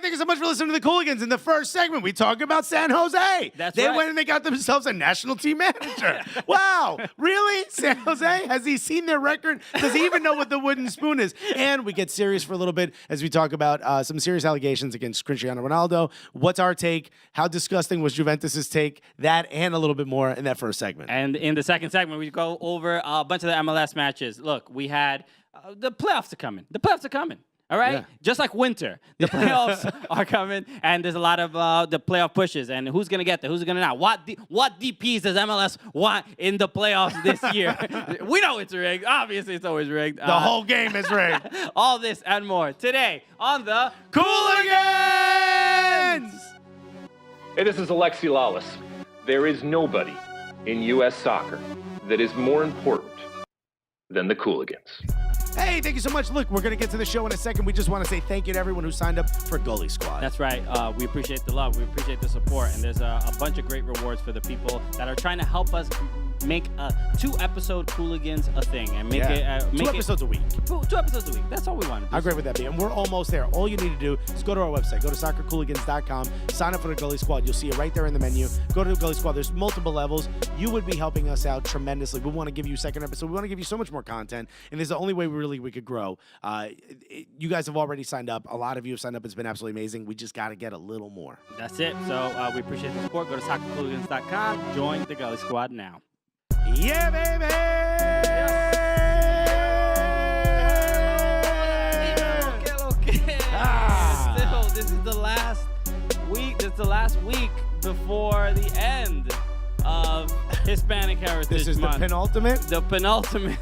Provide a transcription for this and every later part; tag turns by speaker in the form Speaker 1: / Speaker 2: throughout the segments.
Speaker 1: thank you so much for listening to the Cooligans. In the first segment, we talk about San Jose. They went and they got themselves a national team manager. Wow, really? San Jose? Has he seen their record? Does he even know what the wooden spoon is? And we get serious for a little bit as we talk about some serious allegations against Cristiano Ronaldo. What's our take? How disgusting was Juventus's take? That and a little bit more in that first segment.
Speaker 2: And in the second segment, we go over a bunch of the MLS matches. Look, we had the playoffs are coming. The playoffs are coming. All right? Yeah. Just like winter. The playoffs are coming, and there's a lot of the playoff pushes. And who's going to get there? Who's going to not? What DPs does MLS want in the playoffs this year? We know it's rigged. Obviously, it's always rigged.
Speaker 1: The whole game is rigged.
Speaker 2: All this and more today on the
Speaker 1: Cooligans!
Speaker 3: Hey, this is Alexi Lawless. There is nobody in U.S. soccer that is more important than the Cooligans.
Speaker 1: Hey, thank you so much. Look, we're going to get to the show in a second. We just want to say thank you to everyone who signed up for Gully Squad.
Speaker 2: That's right. We appreciate the love. We appreciate the support. And there's a bunch of great rewards for the people that are trying to help us make a 2-episode Cooligans a thing. And make it...
Speaker 1: Two episodes a week.
Speaker 2: 2 episodes a week. That's all we want to do.
Speaker 1: How great would that be? And we're almost there. All you need to do is go to our website. Go to soccercooligans.com. Sign up for the Gully Squad. You'll see it right there in the menu. Go to the Gully Squad. There's multiple levels. You would be helping us out tremendously. We want to give you a second episode. We want to give you so much more content. And there's the only way we could grow. You guys have already signed up. A lot of you have signed up. It's been absolutely amazing. We just got to get a little more.
Speaker 2: That's it. So we appreciate the support. Go to soccercooligans.com. Join the Gully Squad now.
Speaker 1: Yeah, baby!
Speaker 2: Okay. Still, this is the last week. This is the last week before the end of Hispanic Heritage Month.
Speaker 1: This is the penultimate?
Speaker 2: The penultimate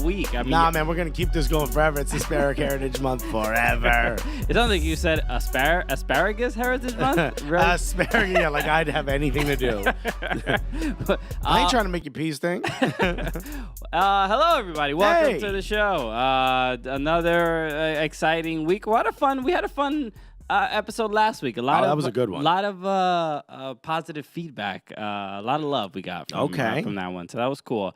Speaker 2: week. I mean,
Speaker 1: nah, man, we're going to keep this going forever. It's Hispanic Heritage Month forever.
Speaker 2: It sounds like you said asparagus Heritage Month? Right?
Speaker 1: Asparagus, yeah, like I'd have anything to do. I ain't trying to make you peace thing.
Speaker 2: Hello, everybody. Welcome to the show. Another exciting week. We had a fun episode last week. That was a good one. A lot of positive feedback. A lot of love we got from that one. So that was cool.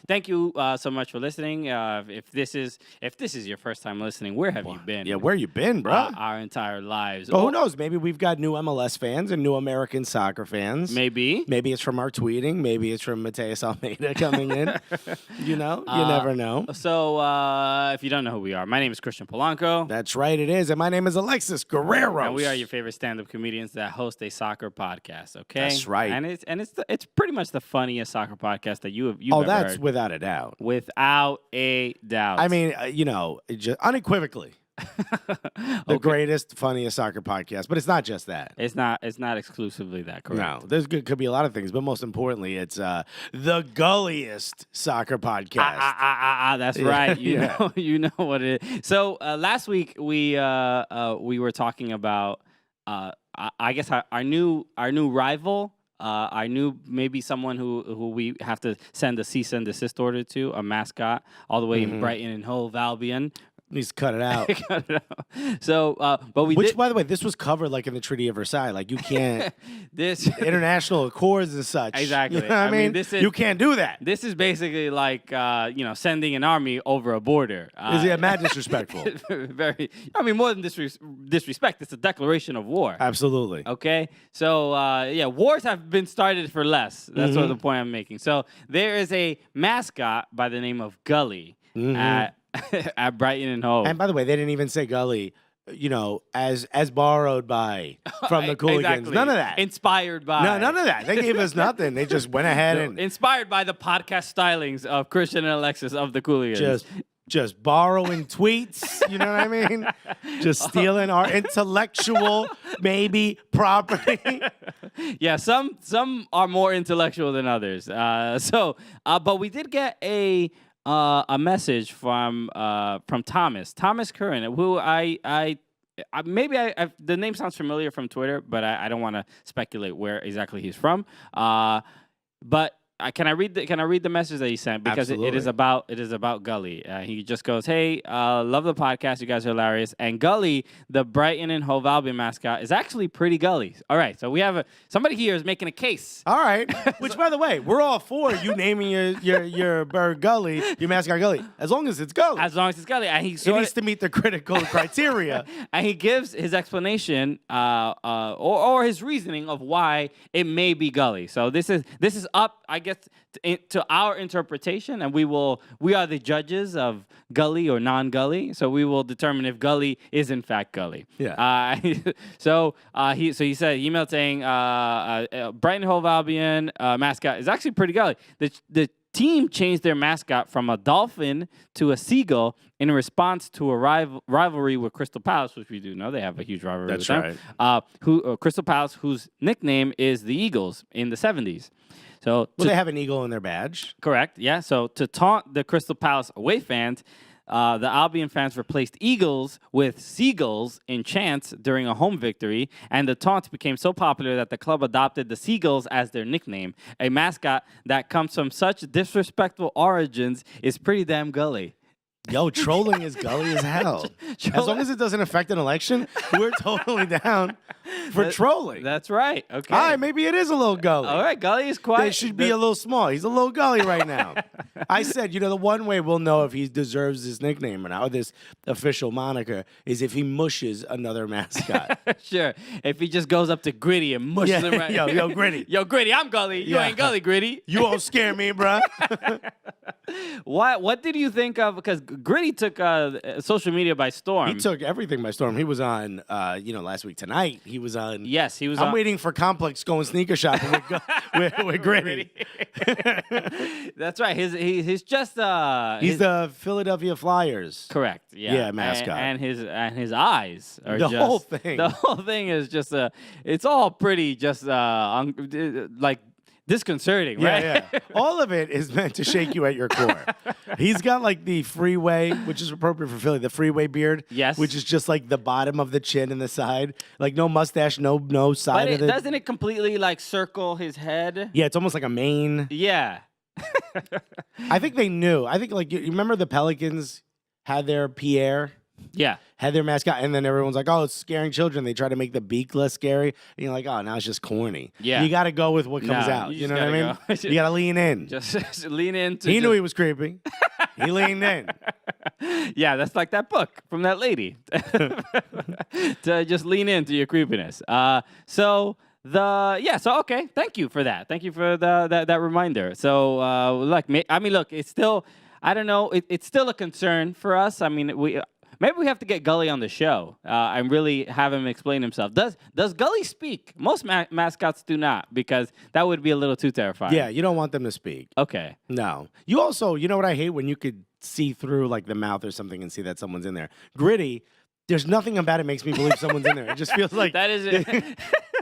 Speaker 2: Thank you so much for listening. If this is your first time listening, where have you been?
Speaker 1: Yeah, where you been, bro?
Speaker 2: Our entire lives.
Speaker 1: Oh, who knows? Maybe we've got new MLS fans and new American soccer fans.
Speaker 2: Maybe it's
Speaker 1: from our tweeting. Maybe it's from Mateus Almeida coming in. You never know.
Speaker 2: So if you don't know who we are, my name is Christian Polanco.
Speaker 1: That's right, it is. And my name is Alexis Guerrero.
Speaker 2: And we are your favorite stand-up comedians that host a soccer podcast, okay?
Speaker 1: That's right.
Speaker 2: And it's pretty much the funniest soccer podcast that you've ever
Speaker 1: that's
Speaker 2: heard.
Speaker 1: Without a doubt.
Speaker 2: Without a doubt.
Speaker 1: I mean, just unequivocally. The greatest, funniest soccer podcast, but it's not just that.
Speaker 2: It's not exclusively that, correct?
Speaker 1: No, could be a lot of things, but most importantly, it's the gulliest soccer podcast.
Speaker 2: That's right. You know what it is. So last week we were talking about I guess our new rival. I knew maybe someone who we have to send a cease and desist order to, a mascot, all the way in Brighton and Hove Albion.
Speaker 1: Needs to cut it out.
Speaker 2: So, but
Speaker 1: by the way, this was covered like in the Treaty of Versailles. Like you can't
Speaker 2: this
Speaker 1: international accords and such.
Speaker 2: Exactly.
Speaker 1: You know what I mean, you can't do that.
Speaker 2: This is basically like sending an army over a border.
Speaker 1: Mad disrespectful.
Speaker 2: Very. I mean, more than disrespect. It's a declaration of war.
Speaker 1: Absolutely.
Speaker 2: Okay. So wars have been started for less. That's sort of the point I'm making. So there is a mascot by the name of Gully at Brighton and Hove.
Speaker 1: And by the way, they didn't even say Gully, as borrowed by from the Cooligans.
Speaker 2: Exactly.
Speaker 1: None of that.
Speaker 2: Inspired by.
Speaker 1: No, none of that. They gave us nothing. They just went ahead and
Speaker 2: inspired by the podcast stylings of Christian and Alexis of the Cooligans.
Speaker 1: Just borrowing tweets, you know what I mean? Just stealing our intellectual, maybe, property.
Speaker 2: Yeah, some are more intellectual than others. But we did get a message from Thomas Curran, who the name sounds familiar from Twitter, but I don't want to speculate where exactly he's from. But can I read the message that he sent, because it is about Gully. He just goes, "Hey, love the podcast. You guys are hilarious." And Gully, the Brighton and Hove Albion mascot, is actually pretty Gully. All right, so we have somebody here is making a case.
Speaker 1: All right, which by the way, we're all for you naming your bird Gully, your mascot Gully, as long as it's Gully.
Speaker 2: As long as it's Gully, and
Speaker 1: it needs to meet the critical criteria.
Speaker 2: And he gives his explanation or his reasoning of why it may be Gully. So this is up, I guess, to our interpretation, and we are the judges of Gully or non-Gully. So we will determine if Gully is in fact Gully.
Speaker 1: Yeah.
Speaker 2: So he said, emailed saying Brighton Hove Albion mascot is actually pretty Gully. The team changed their mascot from a dolphin to a seagull in response to a rivalry with Crystal Palace, which we do know they have a huge rivalry with them.
Speaker 1: That's
Speaker 2: right. Crystal Palace, whose nickname is the Eagles in the 70s. So
Speaker 1: they have an eagle in their badge.
Speaker 2: Correct, yeah. So to taunt the Crystal Palace away fans, the Albion fans replaced eagles with seagulls in chants during a home victory, and the taunt became so popular that the club adopted the Seagulls as their nickname. A mascot that comes from such disrespectful origins is pretty damn Gully.
Speaker 1: Yo, trolling is Gully as hell. As long as it doesn't affect an election, we're totally down for trolling.
Speaker 2: That's right. Okay.
Speaker 1: All right, maybe it is a little Gully.
Speaker 2: All right, Gully is quite.
Speaker 1: They should be a little small. He's a little Gully right now. I said, the one way we'll know if he deserves this nickname or not, or this official moniker, is if he mushes another mascot.
Speaker 2: Sure. If he just goes up to Gritty and mushes him right.
Speaker 1: Yo, Gritty.
Speaker 2: Yo, Gritty, I'm Gully. You ain't Gully, Gritty.
Speaker 1: You won't scare me, bro.
Speaker 2: What did you think of? Because Gritty took social media by storm.
Speaker 1: He took everything by storm. He was on, last week tonight. He was on.
Speaker 2: Yes, he was.
Speaker 1: I'm waiting for Complex going sneaker shopping with Gritty.
Speaker 2: That's right. He's just.
Speaker 1: He's the Philadelphia Flyers.
Speaker 2: Correct. Yeah.
Speaker 1: Yeah, mascot.
Speaker 2: And his eyes are
Speaker 1: the whole thing.
Speaker 2: The whole thing is just it's all pretty just like disconcerting, right?
Speaker 1: Yeah. All of it is meant to shake you at your core. He's got like the freeway, which is appropriate for Philly, the freeway beard.
Speaker 2: Yes.
Speaker 1: Which is just like the bottom of the chin and the side. Like no mustache, no side of it.
Speaker 2: Doesn't it completely like circle his head?
Speaker 1: Yeah, it's almost like a mane.
Speaker 2: Yeah.
Speaker 1: I think they knew. I think like you remember the Pelicans had their Pierre?
Speaker 2: Yeah.
Speaker 1: Had their mascot, and then everyone's like, oh, it's scaring children. They try to make the beak less scary. And you're like, oh, now it's just corny.
Speaker 2: Yeah.
Speaker 1: You got to go with what comes out. You know what I mean? You got to lean in.
Speaker 2: Just lean in.
Speaker 1: He knew he was creepy. He leaned in.
Speaker 2: Yeah, that's like that book from that lady. To just lean into your creepiness. So okay. Thank you for that. Thank you for that reminder. So look, it's still, I don't know, it's still a concern for us. I mean, maybe we have to get Gully on the show and really have him explain himself. Does Gully speak? Most mascots do not, because that would be a little too terrifying.
Speaker 1: Yeah, you don't want them to speak.
Speaker 2: Okay.
Speaker 1: No. You also, you know what I hate? When you could see through like the mouth or something and see that someone's in there. Gritty, there's nothing about it makes me believe someone's in there. It just feels like
Speaker 2: that is it.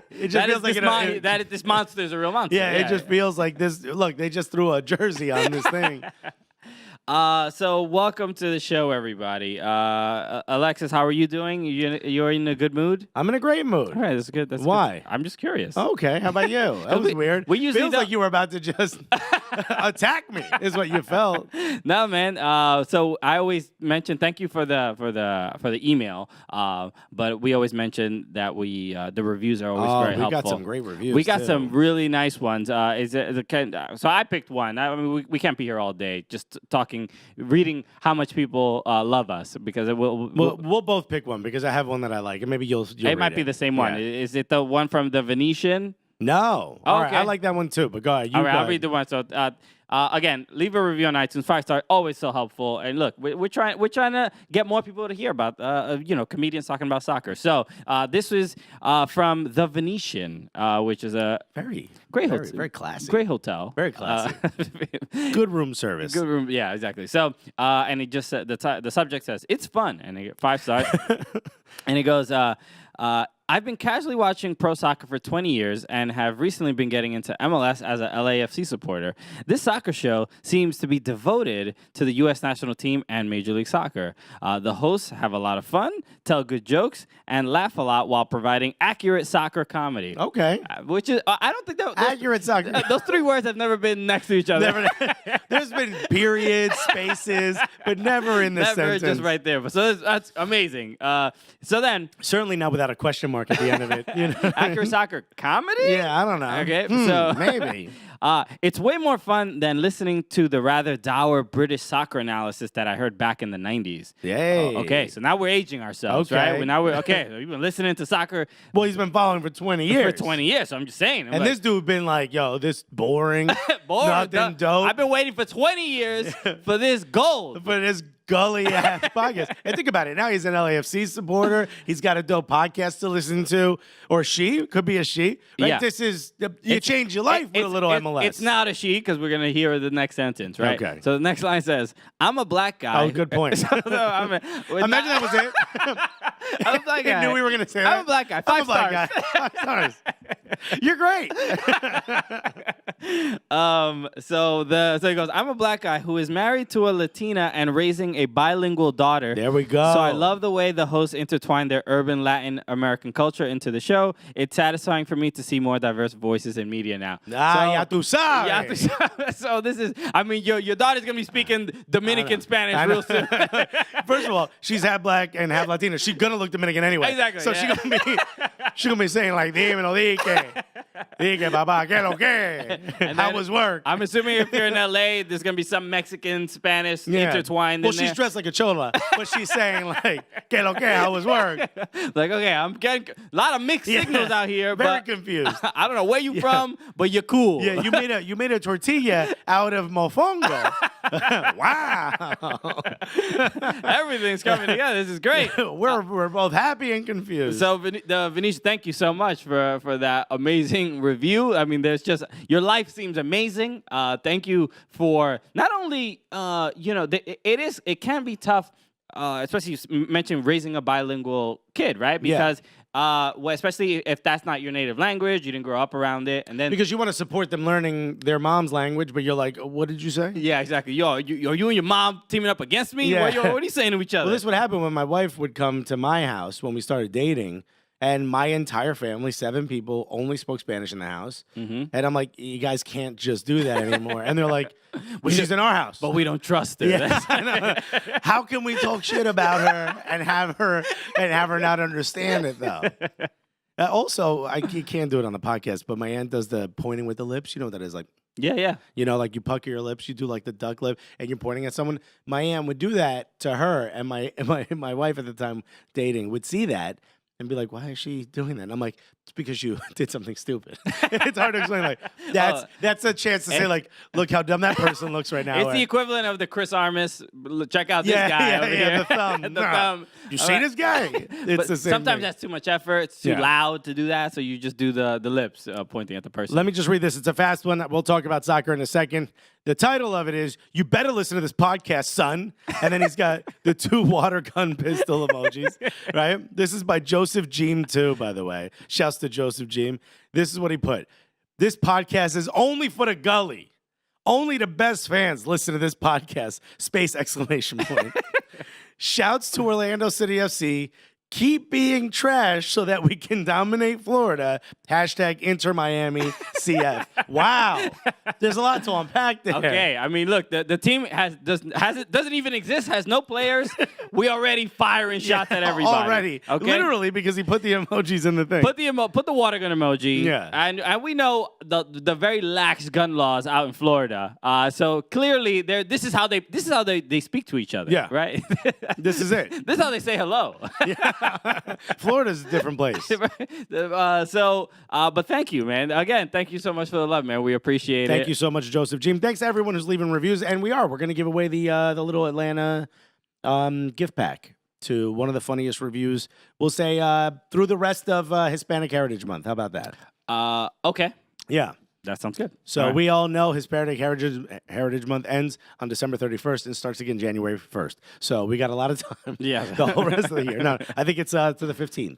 Speaker 1: It just feels like
Speaker 2: this monster is a real monster.
Speaker 1: Yeah, it just feels like this. Look, they just threw a jersey on this thing.
Speaker 2: So welcome to the show, everybody. Alexis, how are you doing? You're in a good mood?
Speaker 1: I'm in a great mood.
Speaker 2: All right, that's good.
Speaker 1: Why?
Speaker 2: Good. I'm just curious.
Speaker 1: Okay, how about you? That was weird.
Speaker 2: We usually
Speaker 1: feels like you were about to just attack me. Is what you felt.
Speaker 2: No, man. So I always mention thank you for the email. But we always mention that the reviews are always very helpful.
Speaker 1: We got some great reviews.
Speaker 2: We got some really nice ones. So I picked one. I mean, we can't be here all day just reading how much people love us, because
Speaker 1: we'll both pick one, because I have one that I like, and maybe you'll
Speaker 2: it might be the same one. Is it the one from the Venetian?
Speaker 1: No. All right, I like that one too, but go ahead.
Speaker 2: I'll read the one. So again, leave a review on iTunes. 5-star, always so helpful. And look, we're trying to get more people to hear about comedians talking about soccer. So this is from the Venetian, which is a
Speaker 1: very
Speaker 2: great hotel,
Speaker 1: very classy,
Speaker 2: great hotel,
Speaker 1: very classy, good room service,
Speaker 2: good room. Yeah, exactly. So and he just said the subject says it's fun, and he 5 stars, and he goes. I've been casually watching pro soccer for 20 years and have recently been getting into MLS as a LAFC supporter. This soccer show seems to be devoted to the U.S. national team and Major League Soccer. The hosts have a lot of fun, tell good jokes, and laugh a lot while providing accurate soccer comedy.
Speaker 1: Okay.
Speaker 2: Which is, I don't think that...
Speaker 1: Accurate soccer.
Speaker 2: Those three words have never been next to each other.
Speaker 1: There's been periods, spaces, but never in this sentence.
Speaker 2: Never just right there. But so that's amazing. So then...
Speaker 1: Certainly not without a question mark at the end of it. You know?
Speaker 2: Accurate soccer comedy?
Speaker 1: Yeah, I don't know.
Speaker 2: Okay, so...
Speaker 1: Maybe.
Speaker 2: It's way more fun than listening to the rather dour British soccer analysis that I heard back in the 90s.
Speaker 1: Yay.
Speaker 2: Okay, so now we're aging ourselves,
Speaker 1: Okay.
Speaker 2: right? Okay, we've been listening to soccer.
Speaker 1: Well, he's been following for 20 years.
Speaker 2: For 20 years, so I'm just saying.
Speaker 1: And this dude been like, yo, this boring,
Speaker 2: boring,
Speaker 1: nothing dope.
Speaker 2: I've been waiting for 20 years for this gold.
Speaker 1: For this gully-ass podcast. And think about it. Now he's an LAFC supporter. He's got a dope podcast to listen to. Or she. Could be a she. Right?
Speaker 2: Yeah.
Speaker 1: This is, you change your life with a little MLS.
Speaker 2: It's not a she, because we're going to hear the next sentence, right?
Speaker 1: Okay.
Speaker 2: So the next line says, I'm a black guy.
Speaker 1: Oh, good point.
Speaker 2: Imagine
Speaker 1: that was it.
Speaker 2: I'm a black guy.
Speaker 1: I knew we were going to say that.
Speaker 2: I'm a black guy.
Speaker 1: I'm a
Speaker 2: 5
Speaker 1: black
Speaker 2: stars.
Speaker 1: guy. 5 stars. You're great.
Speaker 2: So he goes, I'm a black guy who is married to a Latina and raising a bilingual daughter.
Speaker 1: There we go.
Speaker 2: So I love the way the hosts intertwine their urban Latin American culture into the show. It's satisfying for me to see more diverse voices in media now.
Speaker 1: Ya tu sabes.
Speaker 2: So this is, I mean, your daughter's going to be speaking Dominican Spanish real soon.
Speaker 1: First of all, she's half black and half Latina. She's going to look Dominican anyway.
Speaker 2: Exactly.
Speaker 1: So she's going to be saying like, dímelo, dije, papá, que lo que? How was work?
Speaker 2: I'm assuming if you're in LA, there's going to be some Mexican, Spanish intertwined in there.
Speaker 1: Well, she's dressed like a chola, but she's saying like, que lo que? How was work?
Speaker 2: Like, okay, I'm getting a lot of mixed signals out here.
Speaker 1: Very
Speaker 2: but
Speaker 1: confused.
Speaker 2: I don't know where you from, but you're cool.
Speaker 1: Yeah, you made a tortilla out of mofongo. Wow.
Speaker 2: Everything's coming together. This is great.
Speaker 1: We're both happy and confused.
Speaker 2: So, Vinish, thank you so much for that amazing review. I mean, your life seems amazing. Thank you for not only, it can be tough, especially you mentioned raising a bilingual kid, right? Because especially if that's not your native language, you didn't grow up around it, and then
Speaker 1: because you want to support them learning their mom's language, but you're like, what did you say?
Speaker 2: Yeah, exactly. Yo, you and your mom teaming up against me?
Speaker 1: Yeah.
Speaker 2: What are you saying to each other?
Speaker 1: Well, this would happen when my wife would come to my house when we started dating. And my entire family, 7 people, only spoke Spanish in the house. Mm-hmm. And I'm like, you guys can't just do that anymore. And they're like, well, she's in our house.
Speaker 2: But we don't trust her.
Speaker 1: Yeah, I know. How can we talk shit about her and have her not understand it, though? Also, you can't do it on the podcast, but my aunt does the pointing with the lips. You know what that is? Like,
Speaker 2: yeah.
Speaker 1: You know, like you pucker your lips, you do like the duck lip, and you're pointing at someone. My aunt would do that to her, and my wife at the time dating would see that and be like, why is she doing that? And I'm like, it's because you did something stupid. It's hard to explain. Like, that's a chance to say, like, look how dumb that person looks right now.
Speaker 2: It's the equivalent of the Chris Armas. Check out this guy over here.
Speaker 1: The thumb.
Speaker 2: The thumb.
Speaker 1: You see this guy? It's the same
Speaker 2: sometimes
Speaker 1: thing.
Speaker 2: that's too much effort. It's too loud to do that, so you just do the lips pointing at the person.
Speaker 1: Let me just read this. It's a fast one. We'll talk about soccer in a second. The title of it is, You Better Listen to This Podcast, Son. And then he's got the 2 water gun pistol emojis, right? This is by Joseph Jeem, too, by the way. Shouts to Joseph Jeem. This is what he put. This podcast is only for the gully. Only the best fans listen to this podcast. Space exclamation point. Shouts to Orlando City FC. Keep being trash so that we can dominate Florida. Hashtag Inter Miami CF. Wow. There's a lot to unpack there.
Speaker 2: Okay. I mean, look, the team doesn't even exist, has no players. We already firing shots at everybody.
Speaker 1: Already.
Speaker 2: Okay?
Speaker 1: Literally, because he put the emojis in the thing.
Speaker 2: Put the water gun emoji.
Speaker 1: Yeah.
Speaker 2: And we know the very lax gun laws out in Florida. So clearly this is how they speak to each other.
Speaker 1: Yeah.
Speaker 2: Right?
Speaker 1: This is it.
Speaker 2: This is how they say hello.
Speaker 1: Yeah. Florida's a different place.
Speaker 2: But thank you, man. Again, thank you so much for the love, man. We appreciate it.
Speaker 1: Thank you so much, Joseph Jim. Thanks to everyone who's leaving reviews. And we're going to give away the little Atlanta gift pack to one of the funniest reviews, we'll say, through the rest of Hispanic Heritage Month. How about that?
Speaker 2: Okay.
Speaker 1: Yeah.
Speaker 2: That sounds good.
Speaker 1: So we all know Hispanic Heritage Month ends on December 31st and starts again January 1st. So we got a lot of time.
Speaker 2: Yeah.
Speaker 1: The whole rest of the year. No, I think it's to the 15th.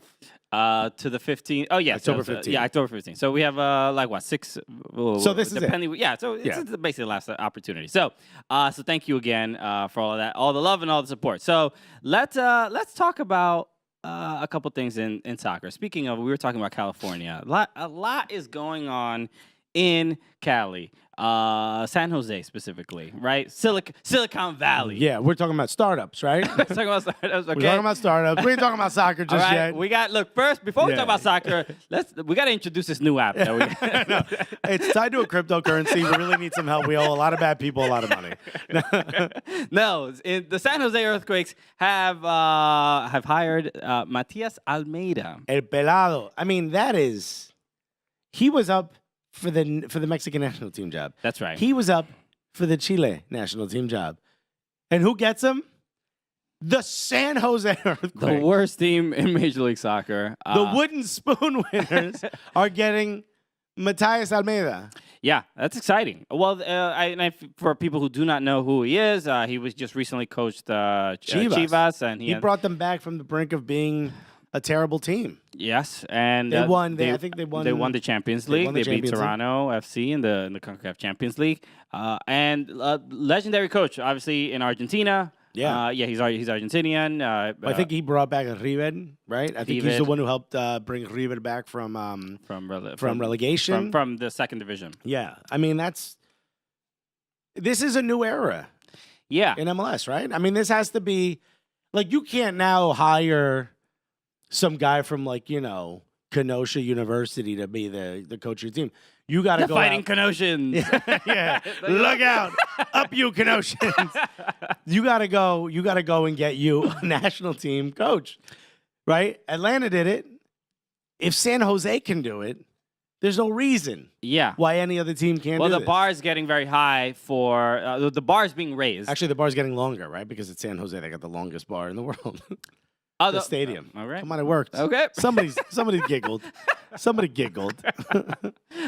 Speaker 2: To the 15th. Oh, yeah.
Speaker 1: October 15th.
Speaker 2: Yeah, October 15th. So we have, 6.
Speaker 1: So this is it.
Speaker 2: Yeah, so it's basically the last opportunity. So so thank you again for all of that, all the love and all the support. So let's talk about a couple things in soccer. Speaking of, we were talking about California. A lot is going on in Cali, San Jose specifically, right? Silicon Valley.
Speaker 1: Yeah, we're talking about startups, right?
Speaker 2: We're talking about startups. Okay.
Speaker 1: We're talking about startups. We ain't talking about soccer just yet.
Speaker 2: We got first before we talk about soccer. We got to introduce this new app. That we
Speaker 1: No, it's tied to a cryptocurrency. We really need some help. We owe a lot of bad people a lot of money.
Speaker 2: No, the San Jose Earthquakes have hired Matias Almeida.
Speaker 1: El Pelado. I mean, he was up for the Mexican national team job.
Speaker 2: That's right.
Speaker 1: He was up for the Chile national team job. And who gets him? The San Jose Earthquakes.
Speaker 2: The worst team in Major League Soccer.
Speaker 1: The wooden spoon winners are getting Matias Almeida.
Speaker 2: Yeah, that's exciting. Well, for people who do not know who he is, he was just recently coached Chivas, and
Speaker 1: he brought them back from the brink of being a terrible team.
Speaker 2: Yes, and
Speaker 1: they won. I think they won.
Speaker 2: They won the Champions League. They beat Toronto FC in the CONCACAF Champions League. And legendary coach, obviously in Argentina.
Speaker 1: Yeah,
Speaker 2: he's Argentinian.
Speaker 1: I think he brought back River, right? I think he's the one who helped bring River back from relegation,
Speaker 2: from the second division.
Speaker 1: Yeah, I mean this is a new era.
Speaker 2: Yeah,
Speaker 1: in MLS, right? I mean, this has to be like you can't now hire some guy from Kenosha University to be the coach of your team. You got to go
Speaker 2: fighting Kenoshans.
Speaker 1: Yeah. Look out. Up you Kenoshans. You got to go and get you a national team coach. Right? Atlanta did it. If San Jose can do it, there's no reason why any other team can't do it.
Speaker 2: Well, the bar is getting very high for the bar is being raised.
Speaker 1: Actually, the bar is getting longer, right? Because it's San Jose. They got the longest bar in the world. The stadium.
Speaker 2: All right.
Speaker 1: Come on, it worked.
Speaker 2: Okay.
Speaker 1: Somebody giggled. Somebody giggled.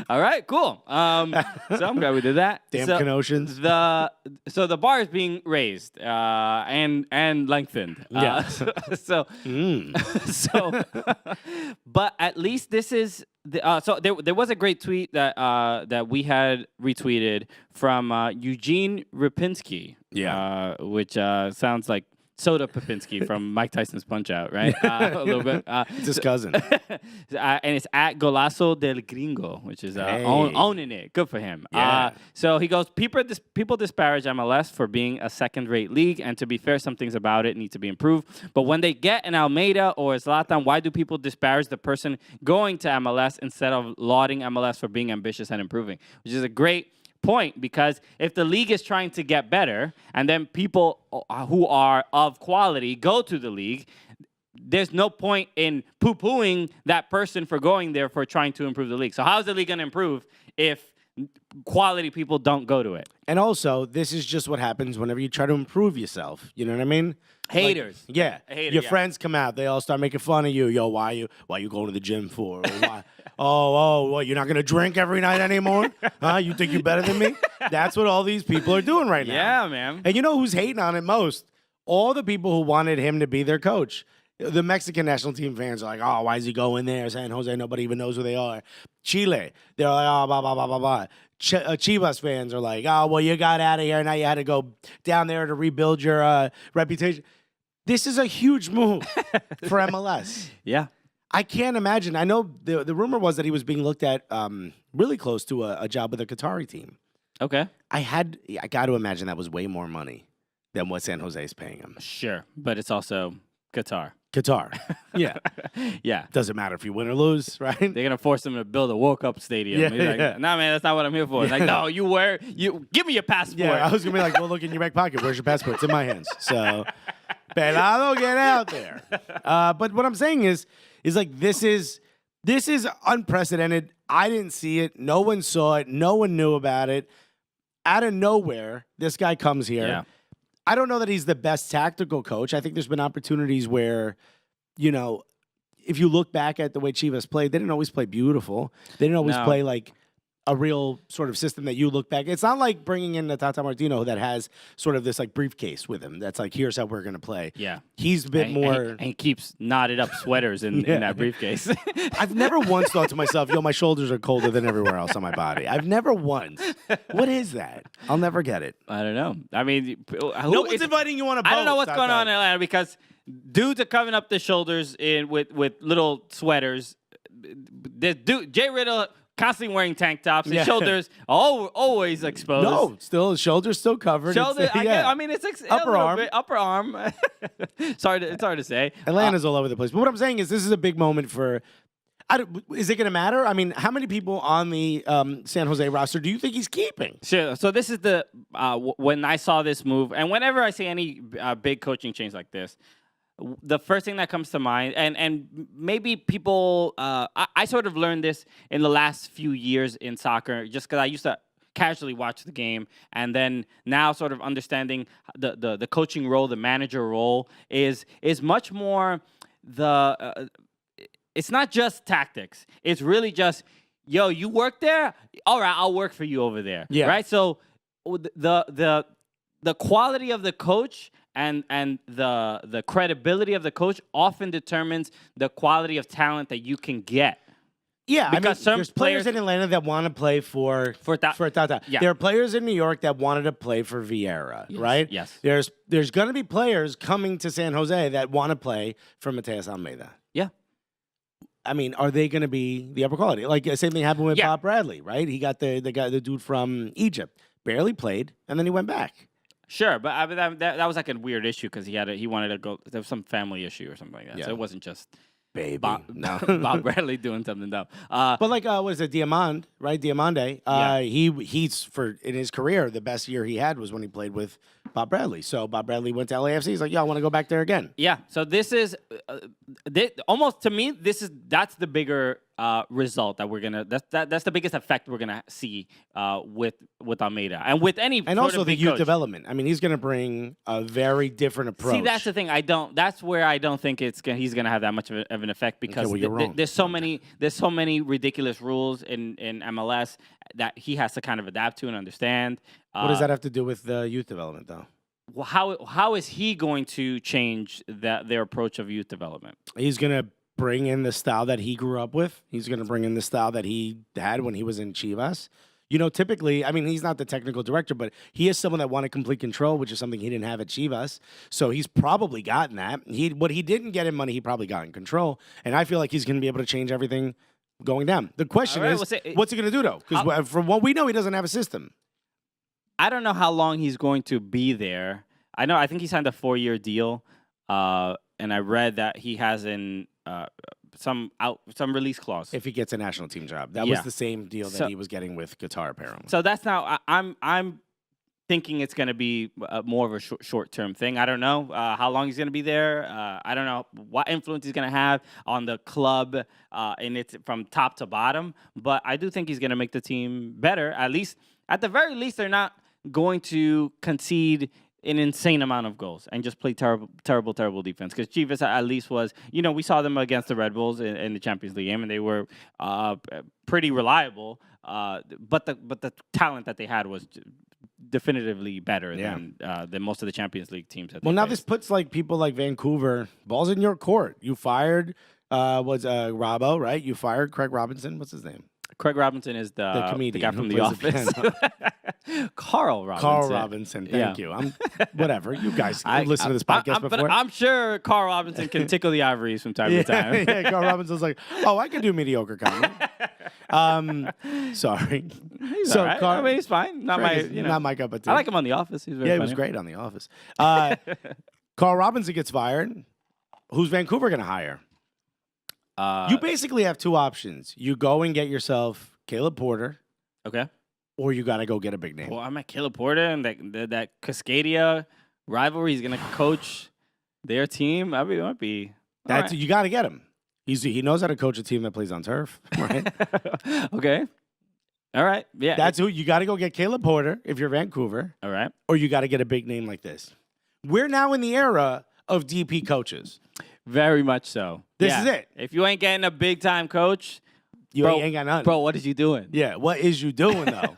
Speaker 2: All right, cool. So I'm glad we did that.
Speaker 1: Damn Kenoshans.
Speaker 2: So the bar is being raised and lengthened.
Speaker 1: Yeah.
Speaker 2: But at least this is so there was a great tweet that we had retweeted from Eugene Rapinski.
Speaker 1: Yeah.
Speaker 2: Which sounds like Soda Popinski from Mike Tyson's Punch-Out, right? A little bit.
Speaker 1: It's his cousin.
Speaker 2: And it's at Golazo del Gringo, which is owning it. Good for him.
Speaker 1: Yeah.
Speaker 2: So he goes, people disparage MLS for being a second-rate league, and to be fair, some things about it need to be improved. But when they get an Almeida or a Zlatan, why do people disparage the person going to MLS instead of lauding MLS for being ambitious and improving? Which is a great point, because if the league is trying to get better and then people who are of quality go to the league, there's no point in poo-pooing that person for going there for trying to improve the league. So how is the league going to improve if quality people don't go to it?
Speaker 1: And also, this is just what happens whenever you try to improve yourself. You know what I mean?
Speaker 2: Haters.
Speaker 1: Your friends come out. They all start making fun of you. Yo, why you going to the gym for? Or why? What, you're not going to drink every night anymore? Huh? You think you're better than me? That's what all these people are doing right now.
Speaker 2: Yeah, man.
Speaker 1: And you know who's hating on it most? All the people who wanted him to be their coach. The Mexican national team fans are like, oh, why is he going there? San Jose, nobody even knows who they are. Chile, they're like, oh, blah, blah, blah, blah, blah. Chivas fans are like, oh, well, you got out of here. Now you had to go down there to rebuild your reputation. This is a huge move for MLS.
Speaker 2: Yeah.
Speaker 1: I can't imagine. I know the rumor was that he was being looked at really close to a job with a Qatari team.
Speaker 2: Okay.
Speaker 1: I got to imagine that was way more money than what San Jose is paying him.
Speaker 2: Sure, but it's also Qatar.
Speaker 1: Yeah.
Speaker 2: Yeah.
Speaker 1: Doesn't matter if you win or lose, right?
Speaker 2: They're going to force him to build a World Cup stadium.
Speaker 1: Yeah,
Speaker 2: He's like, nah, man, that's not what I'm here for. It's like, no, give me your passport.
Speaker 1: Yeah, I was going to be like, well, look in your back pocket. Where's your passport? It's in my hands. So, Pelado, get out there. But what I'm saying is like, this is unprecedented. I didn't see it. No one saw it. No one knew about it. Out of nowhere, this guy comes here.
Speaker 2: Yeah.
Speaker 1: I don't know that he's the best tactical coach. I think there's been opportunities where, if you look back at the way Chivas played, they didn't always play beautiful. They didn't always play like a real sort of system that you look back. It's not like bringing in the Tata Martino that has sort of this like briefcase with him. That's like, here's how we're going to play.
Speaker 2: Yeah.
Speaker 1: He's a bit more.
Speaker 2: And he keeps knotted up sweaters in that briefcase.
Speaker 1: I've never once thought to myself, yo, my shoulders are colder than everywhere else on my body. I've never once. What is that? I'll never get it.
Speaker 2: I don't know. I mean,
Speaker 1: no one's inviting you on a boat.
Speaker 2: I don't know what's going on in Atlanta because dudes are covering up their shoulders with little sweaters. Jay Riddle constantly wearing tank tops. His shoulders always exposed.
Speaker 1: No, still his shoulders still covered.
Speaker 2: Shoulder. I mean, it's
Speaker 1: upper arm.
Speaker 2: Upper arm. It's hard to say.
Speaker 1: Atlanta's all over the place. But what I'm saying is, this is a big moment for. Is it going to matter? I mean, how many people on the San Jose roster do you think he's keeping?
Speaker 2: Sure. So this is the when I saw this move, and whenever I see any big coaching change like this, the first thing that comes to mind, and maybe people, I sort of learned this in the last few years in soccer, just because I used to casually watch the game, and then now sort of understanding the coaching role, the manager role is much more it's not just tactics. It's really just, yo, you work there? All right, I'll work for you over there.
Speaker 1: Yeah.
Speaker 2: Right? So the quality of the coach and the credibility of the coach often determines the quality of talent that you can get.
Speaker 1: Yeah,
Speaker 2: because
Speaker 1: there's players in Atlanta that want to play for Tata.
Speaker 2: Yeah.
Speaker 1: There are players in New York that wanted to play for Vieira, right?
Speaker 2: Yes.
Speaker 1: There's going to be players coming to San Jose that want to play for Mateus Almeida.
Speaker 2: Yeah.
Speaker 1: I mean, are they going to be the upper quality? Like, the same thing happened with Bob Bradley, right? He got the dude from Egypt, barely played, and then he went back.
Speaker 2: Sure, but I mean, that was like a weird issue because he wanted to go. There was some family issue or something like that. Yeah. So it wasn't just Bob Bradley doing something dumb.
Speaker 1: But like, what is it, Diamond, right? Diamande. He's in his career, the best year he had was when he played with Bob Bradley. So Bob Bradley went to LAFC. He's like, I want to go back there again.
Speaker 2: Yeah. So this is almost, to me, that's the bigger result that we're gonna. That's the biggest effect we're gonna see with Almeida and with any.
Speaker 1: And also the youth development. I mean, he's gonna bring a very different approach.
Speaker 2: See, that's the thing. That's where I don't think he's gonna have that much of an effect because there's so many ridiculous rules in MLS that he has to kind of adapt to and understand.
Speaker 1: What does that have to do with the youth development, though?
Speaker 2: Well, how is he going to change their approach of youth development?
Speaker 1: He's gonna bring in the style that he grew up with. He's going to bring in the style that he had when he was in Chivas. You know, typically, I mean, he's not the technical director, but he is someone that wanted complete control, which is something he didn't have at Chivas. So he's probably gotten that. What he didn't get in money, he probably got in control. And I feel like he's going to be able to change everything going down. The question is, what's he going to do, though? Because from what we know, he doesn't have a system.
Speaker 2: I don't know how long he's going to be there. I think he signed a 4-year deal, and I read that he has some release clause
Speaker 1: if he gets a national team job. That was the same deal that he was getting with Qatar, apparently.
Speaker 2: So that's now I'm thinking it's going to be more of a short-term thing. I don't know how long he's going to be there. I don't know what influence he's going to have on the club, and it's from top to bottom. But I do think he's going to make the team better. At the very least, they're not going to concede an insane amount of goals and just play terrible defense. Because Chivas at least was, we saw them against the Red Bulls in the Champions League game, and they were pretty reliable. But the talent that they had was definitively better than most of the Champions League teams. Well,
Speaker 1: now this puts people like Vancouver, balls in your court. You fired Robbo, right? You fired Craig Robinson. What's his name?
Speaker 2: Craig Robinson is the
Speaker 1: comedian,
Speaker 2: the guy from The Office. Carl Robinson.
Speaker 1: Thank you. Whatever. You guys listened to this podcast before.
Speaker 2: But I'm sure Carl Robinson can tickle the ivories from time to time.
Speaker 1: Yeah, Carl Robinson's like, I can do mediocre comedy. Sorry.
Speaker 2: He's all right. I mean, he's fine. Not
Speaker 1: my cup of tea.
Speaker 2: I like him on The Office. He's very funny.
Speaker 1: He was great on The Office. Carl Robinson gets fired. Who's Vancouver going to hire? You basically have two options. You go and get yourself Caleb Porter.
Speaker 2: Okay.
Speaker 1: Or you got to go get a big name.
Speaker 2: Well, I'm at Caleb Porter and that Cascadia rivalry. He's going to coach their team. I mean, it might be.
Speaker 1: Right. You got to get him. He knows how to coach a team that plays on turf, right?
Speaker 2: Okay. All right. Yeah.
Speaker 1: That's who you got to go get Caleb Porter if you're Vancouver.
Speaker 2: All right.
Speaker 1: Or you got to get a big name like this. We're now in the era of DP coaches.
Speaker 2: Very much so.
Speaker 1: This is it.
Speaker 2: If you ain't getting a big-time coach,
Speaker 1: You ain't got nothing.
Speaker 2: Bro, what is you doing?
Speaker 1: Yeah, what is you doing, though?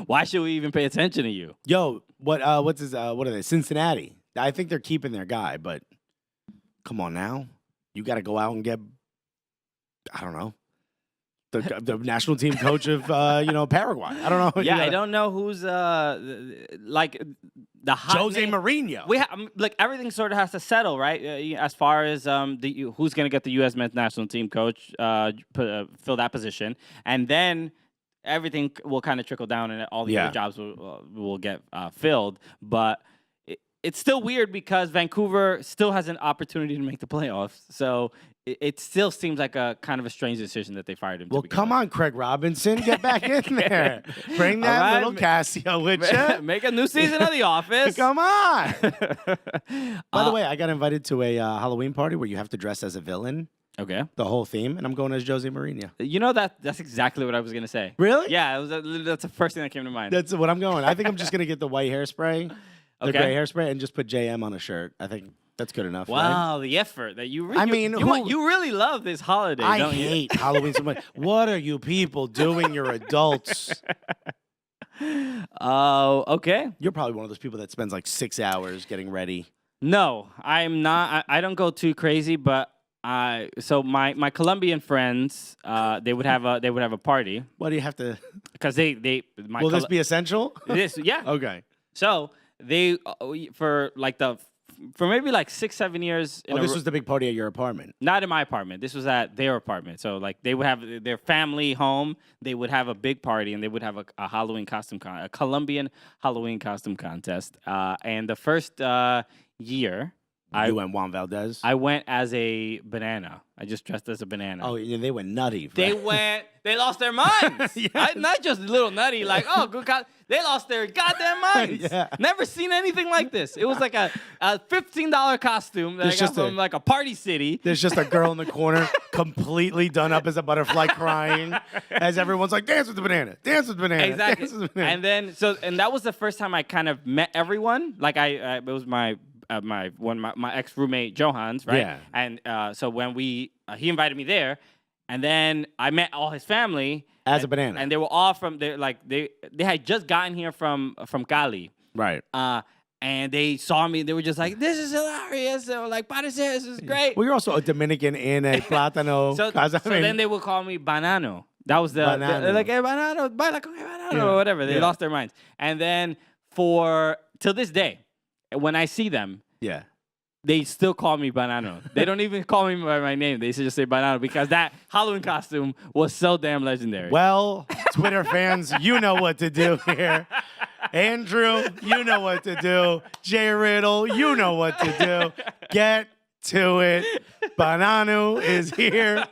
Speaker 2: Why should we even pay attention to you?
Speaker 1: Yo, what are they? Cincinnati. I think they're keeping their guy, but come on now. You got to go out and get, I don't know, the national team coach of, Paraguay. I don't know.
Speaker 2: Yeah, I don't know who's, like, the hot
Speaker 1: Jose
Speaker 2: name.
Speaker 1: Mourinho.
Speaker 2: Everything sort of has to settle, right? As far as who's going to get the U.S. men's national team coach, fill that position. And then everything will kind of trickle down and all the other jobs will get filled. But it's still weird because Vancouver still has an opportunity to make the playoffs. So it still seems like a kind of a strange decision that they fired him.
Speaker 1: Well, come on, Craig Robinson. Get back in there. Bring that little Casio with you.
Speaker 2: Make a new season of The Office.
Speaker 1: Come on. By the way, I got invited to a Halloween party where you have to dress as a villain.
Speaker 2: Okay.
Speaker 1: The whole theme, and I'm going as Jose Mourinho.
Speaker 2: You know that's exactly what I was gonna say.
Speaker 1: Really?
Speaker 2: Yeah, that's the first thing that came to mind.
Speaker 1: That's what I'm going. I think I'm just gonna get the white hairspray, the gray hairspray, and just put JM on a shirt. I think that's good enough.
Speaker 2: Wow,
Speaker 1: right?
Speaker 2: The effort that you. You really love this holiday.
Speaker 1: I
Speaker 2: don't
Speaker 1: hate Halloween so much. What are you people doing? You're adults.
Speaker 2: Oh, okay.
Speaker 1: You're probably one of those people that spends like 6 hours getting ready.
Speaker 2: No, I'm not. I don't go too crazy, but. So my Colombian friends, they would have a party.
Speaker 1: Why do you have to?
Speaker 2: Because
Speaker 1: Will this be essential?
Speaker 2: Yeah.
Speaker 1: Okay.
Speaker 2: So they for maybe like 6-7 years.
Speaker 1: This was the big party at your apartment.
Speaker 2: Not in my apartment. This was at their apartment. So like they would have their family home. They would have a big party and they would have a Halloween costume a Colombian Halloween costume contest. And the first year.
Speaker 1: You went Juan Valdez?
Speaker 2: I went as a banana. I just dressed as a banana.
Speaker 1: Oh, yeah, they went nutty.
Speaker 2: They lost their minds. Yes. Not just a little nutty, like, oh, good God. They lost their goddamn minds. Yeah. Never seen anything like this. It was like a $15 costume that I got from like a party city.
Speaker 1: There's just a girl in the corner completely done up as a butterfly crying as everyone's like, dance with the banana, dance with the banana.
Speaker 2: Exactly.
Speaker 1: Dance with the banana.
Speaker 2: And then, and that was the first time I kind of met everyone. Like it was my ex roommate Johan's, right?
Speaker 1: Yeah.
Speaker 2: And so when he invited me there, and then I met all his family
Speaker 1: as a banana,
Speaker 2: and they were all from they had just gotten here from Cali,
Speaker 1: right?
Speaker 2: And they saw me. They were just like, "This is hilarious!" They were like, "Parece, this is great."
Speaker 1: Well, you're also a Dominican in a plátano.
Speaker 2: So then they would call me Banano. That was they're like, "Hey, Banano, baila con Banano," or whatever. They lost their minds. And then till this day, when I see them, they still call me Banano. They don't even call me by my name. They just say Banano because that Halloween costume was so damn legendary.
Speaker 1: Well, Twitter fans, you know what to do here. Andrew, you know what to do. Jay Riddle, you know what to do. Get to it. Banano is here.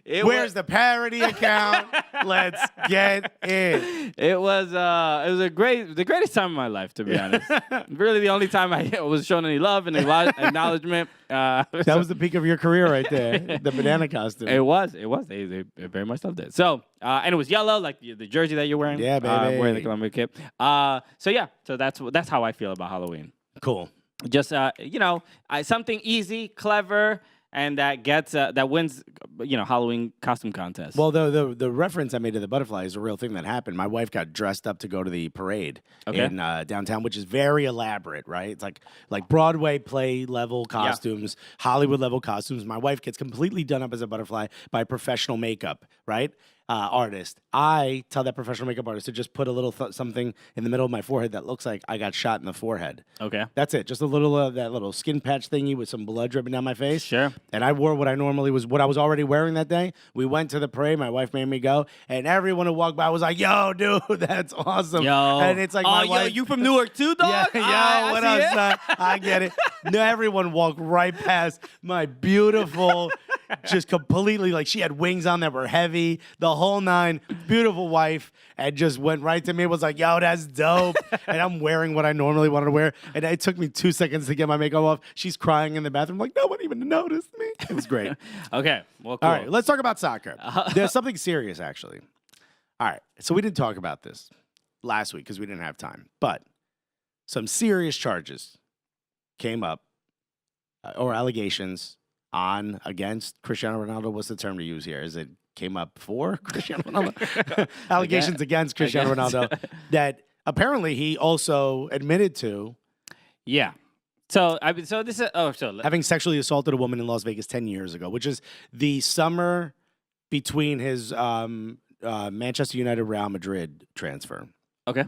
Speaker 1: Where's the parody account? Let's get in.
Speaker 2: It was the greatest time of my life, to be honest. Really, the only time I was shown any love and acknowledgement.
Speaker 1: That was the peak of your career, right there. The banana costume.
Speaker 2: It was. They very much loved it. So, and it was yellow, like the jersey that you're wearing.
Speaker 1: Yeah, baby.
Speaker 2: Wearing the Columbia kit. So that's how I feel about Halloween.
Speaker 1: Cool.
Speaker 2: Just something easy, clever. And that wins, Halloween costume contest.
Speaker 1: Well, the reference I made to the butterfly is a real thing that happened. My wife got dressed up to go to the parade in downtown, which is very elaborate, right? It's like Broadway play level costumes, Hollywood level costumes. My wife gets completely done up as a butterfly by professional makeup, right? Artist. I tell that professional makeup artist to just put a little something in the middle of my forehead that looks like I got shot in the forehead. Okay. That's it. Just a little that little skin patch thingy with some blood dripping down my face.
Speaker 2: Sure.
Speaker 1: And I wore what I was already wearing that day. We went to the parade. My wife made me go, and everyone who walked by was like, "Yo, dude, that's awesome."
Speaker 2: Yo.
Speaker 1: And it's like, my wife,
Speaker 2: you from Newark too, dog?
Speaker 1: Yeah, what up, son? I get it. No, everyone walked right past my beautiful, just completely, like, she had wings on that were heavy, the whole nine, beautiful wife, and just went right to me and was like, "Yo, that's dope." And I'm wearing what I normally wanted to wear, and it took me 2 seconds to get my makeup off. She's crying in the bathroom, like, no one even noticed me. It was great.
Speaker 2: Okay, well, cool.
Speaker 1: All right, let's talk about soccer. There's something serious, actually. All right, so we didn't talk about this last week because we didn't have time, but some serious charges came up, or allegations, on, against Cristiano Ronaldo? What's the term to use here? Is it came up for Cristiano Ronaldo? Allegations against Cristiano Ronaldo that apparently he also admitted to.
Speaker 2: Yeah. So this is
Speaker 1: having sexually assaulted a woman in Las Vegas 10 years ago, which is the summer between his Manchester United Real Madrid transfer.
Speaker 2: Okay.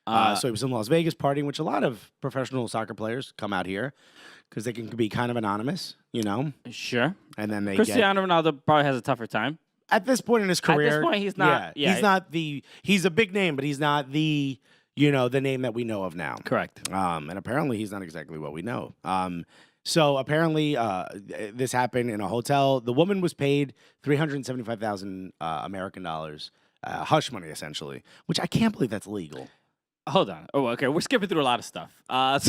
Speaker 1: So he was in Las Vegas partying, which a lot of professional soccer players come out here because they can be kind of anonymous, you know.
Speaker 2: Sure.
Speaker 1: And then
Speaker 2: Cristiano Ronaldo probably has a tougher time.
Speaker 1: At this point in his career.
Speaker 2: At this point, he's not.
Speaker 1: Yeah, he's not the. He's a big name, but he's not the. The name that we know of now.
Speaker 2: Correct.
Speaker 1: And apparently he's not exactly what we know. So apparently this happened in a hotel. The woman was paid $375,000 American dollars, hush money essentially, which I can't believe that's legal.
Speaker 2: Hold on. Oh, okay. We're skipping through a lot of stuff.
Speaker 1: Well,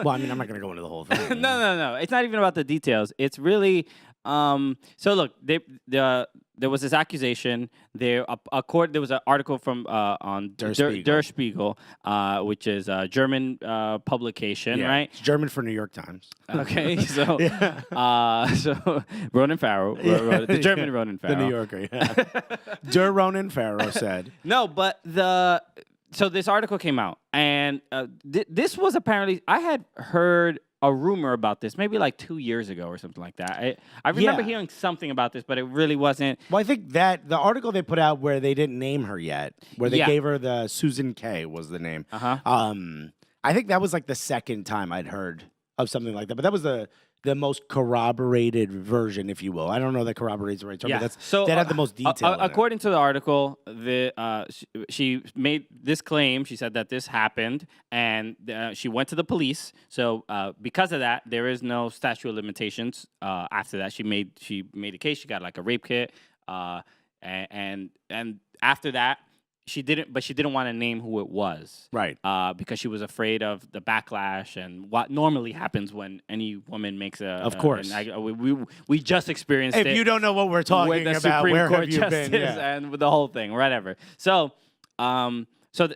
Speaker 1: I mean, I'm not going to go into the whole thing.
Speaker 2: No. It's not even about the details. It's really. So look, there was this accusation. There was an article from on Der Spiegel, which is a German publication, right?
Speaker 1: It's German for New York Times.
Speaker 2: Okay, so so Ronan Farrow wrote it, the German Ronan Farrow,
Speaker 1: the New Yorker. Yeah. Der Ronan Farrow said
Speaker 2: no, but so this article came out, and this was apparently I had heard a rumor about this maybe like 2 years ago or something like that. I remember hearing something about this, but it really wasn't.
Speaker 1: Well, I think that the article they put out where they didn't name her yet, where they gave her the Susan K was the name. I think that was like the second time I'd heard of something like that, but that was the most corroborated version, if you will. I don't know that corroborates the right term, but that had the most detail.
Speaker 2: According to the article, she made this claim. She said that this happened, and she went to the police. So because of that, there is no statute of limitations. After that, she made a case. She got like a rape kit, and after that. She didn't want to name who it was,
Speaker 1: right?
Speaker 2: Because she was afraid of the backlash and what normally happens when any woman makes a.
Speaker 1: Of course,
Speaker 2: we just experienced it.
Speaker 1: If you don't know what we're talking about,
Speaker 2: Supreme
Speaker 1: where
Speaker 2: Court
Speaker 1: have you
Speaker 2: Justice
Speaker 1: been? Yeah.
Speaker 2: And with the whole thing, whatever. So,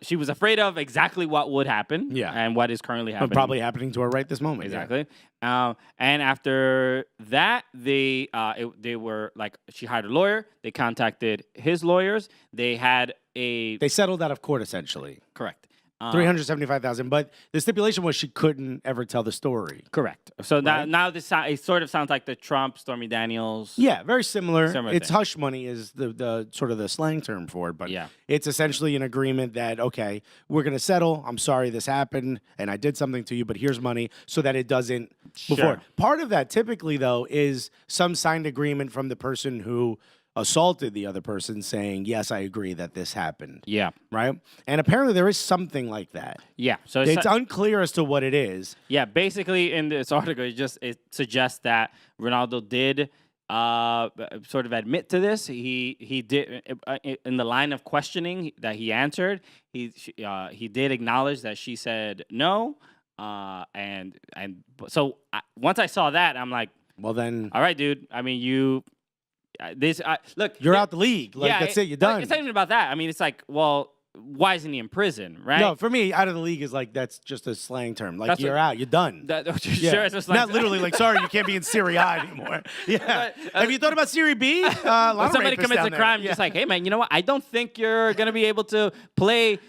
Speaker 2: she was afraid of exactly what would happen, and what is currently happening.
Speaker 1: Probably happening to her right this moment.
Speaker 2: Exactly. And after that, they were like, she hired a lawyer. They contacted his lawyers. They had
Speaker 1: They settled out of court essentially.
Speaker 2: Correct.
Speaker 1: $375,000, but the stipulation was she couldn't ever tell the story.
Speaker 2: Correct. So now this it sort of sounds like the Trump Stormy Daniels.
Speaker 1: Yeah, very similar. It's
Speaker 2: thing.
Speaker 1: Hush money is the sort of the slang term for it, but it's essentially an agreement that okay, we're going to settle. I'm sorry this happened and I did something to you, but here's money so that it doesn't before. Part of that typically though is some signed agreement from the person who assaulted the other person saying, yes, I agree that this happened.
Speaker 2: Yeah.
Speaker 1: Right? And apparently there is something like that.
Speaker 2: Yeah. So
Speaker 1: it's unclear as to what it is.
Speaker 2: Yeah. Basically, in this article, it suggests that Ronaldo did sort of admit to this. He did, in the line of questioning that he answered, he did acknowledge that she said no. And so once I saw that, I'm like,
Speaker 1: well then,
Speaker 2: all right, dude. I mean, look,
Speaker 1: you're out the league. Like that's it. You're done.
Speaker 2: It's not even about that. I mean, it's like, well, why isn't he in prison, right?
Speaker 1: No, for me, out of the league is like that's just a slang term. Like you're out. You're done.
Speaker 2: Sure, it's a slang
Speaker 1: not literally like sorry, you can't be in Serie A anymore. Yeah. Have you thought about Serie B?
Speaker 2: When somebody commits a crime, just like, hey man, you know what? I don't think you're gonna be able to play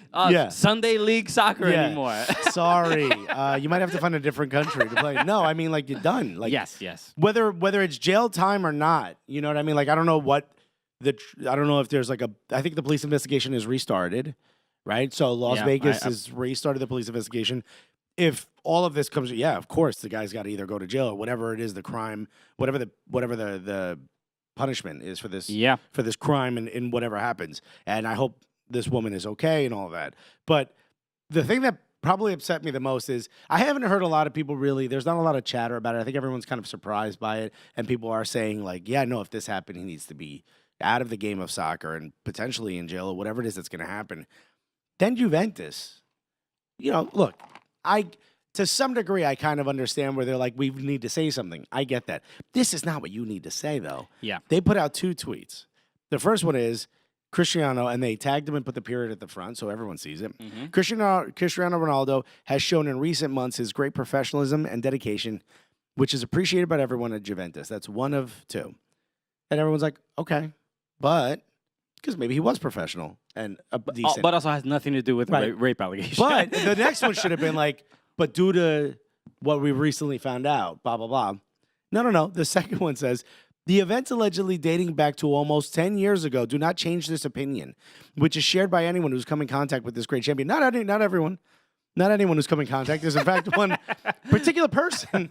Speaker 2: Sunday league soccer anymore.
Speaker 1: Sorry, you might have to find a different country to play. No, I mean like you're done. Like
Speaker 2: yes.
Speaker 1: Whether it's jail time or not, you know what I mean? Like I don't know I don't know if there's like I think the police investigation is restarted, right? So Las Vegas has restarted the police investigation. If all of this comes, of course, the guy's got to either go to jail or whatever it is, the crime, whatever the punishment is for this, for this crime and whatever happens. And I hope this woman is okay and all that. But the thing that probably upset me the most is I haven't heard a lot of people really, there's not a lot of chatter about it. I think everyone's kind of surprised by it. And people are saying like, if this happened, he needs to be out of the game of soccer and potentially in jail or whatever it is that's going to happen. Then Juventus, look, to some degree, I kind of understand where they're like, we need to say something. I get that. This is not what you need to say, though.
Speaker 2: Yeah.
Speaker 1: They put out 2 tweets. The first one is Cristiano, and they tagged him and put the period at the front so everyone sees it.
Speaker 2: Mm-hmm.
Speaker 1: Cristiano Ronaldo has shown in recent months his great professionalism and dedication which is appreciated by everyone at Juventus. That's one of two. And everyone's like, okay, but because maybe he was professional and decent.
Speaker 2: But also has nothing to do with rape allegations.
Speaker 1: But the next one should have been like, but due to what we recently found out, blah, blah, blah. No. The second one says, the events allegedly dating back to almost 10 years ago do not change this opinion, which is shared by anyone who's come in contact with this great champion. Not everyone. Not anyone who's come in contact. There's, in fact, one particular person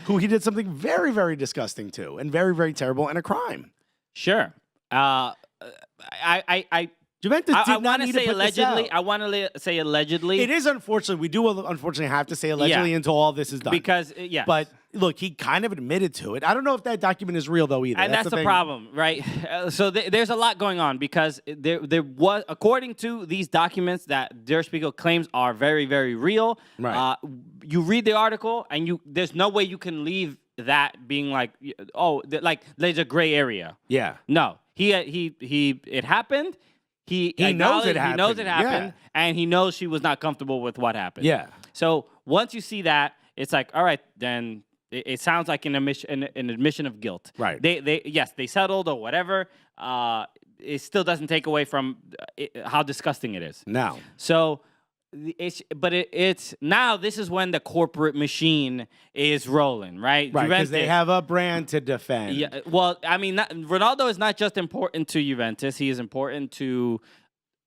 Speaker 1: who he did something very, very disgusting to and very, very terrible and a crime.
Speaker 2: Sure.
Speaker 1: Juventus did not need to put
Speaker 2: allegedly.
Speaker 1: this out.
Speaker 2: I want to say allegedly.
Speaker 1: It is unfortunate. We do unfortunately have to say allegedly until all this is done.
Speaker 2: Because,
Speaker 1: But look, he kind of admitted to it. I don't know if that document is real, though, either.
Speaker 2: And that's the problem, right? So there's a lot going on because there was, according to these documents that Der Spiegel claims are very, very real.
Speaker 1: Right.
Speaker 2: You read the article, and there's no way you can leave that being like, like there's a gray area.
Speaker 1: Yeah.
Speaker 2: No. It happened. He
Speaker 1: knows it happened.
Speaker 2: He knows it happened, and he knows she was not comfortable with what happened.
Speaker 1: Yeah.
Speaker 2: So once you see that, it's like, all right, then it sounds like an admission of guilt.
Speaker 1: Right.
Speaker 2: They settled or whatever. It still doesn't take away from how disgusting it is.
Speaker 1: No.
Speaker 2: So. It's now. This is when the corporate machine is rolling, right?
Speaker 1: Right, because they have a brand to defend.
Speaker 2: Yeah. Well, I mean, Ronaldo is not just important to Juventus. He is important to,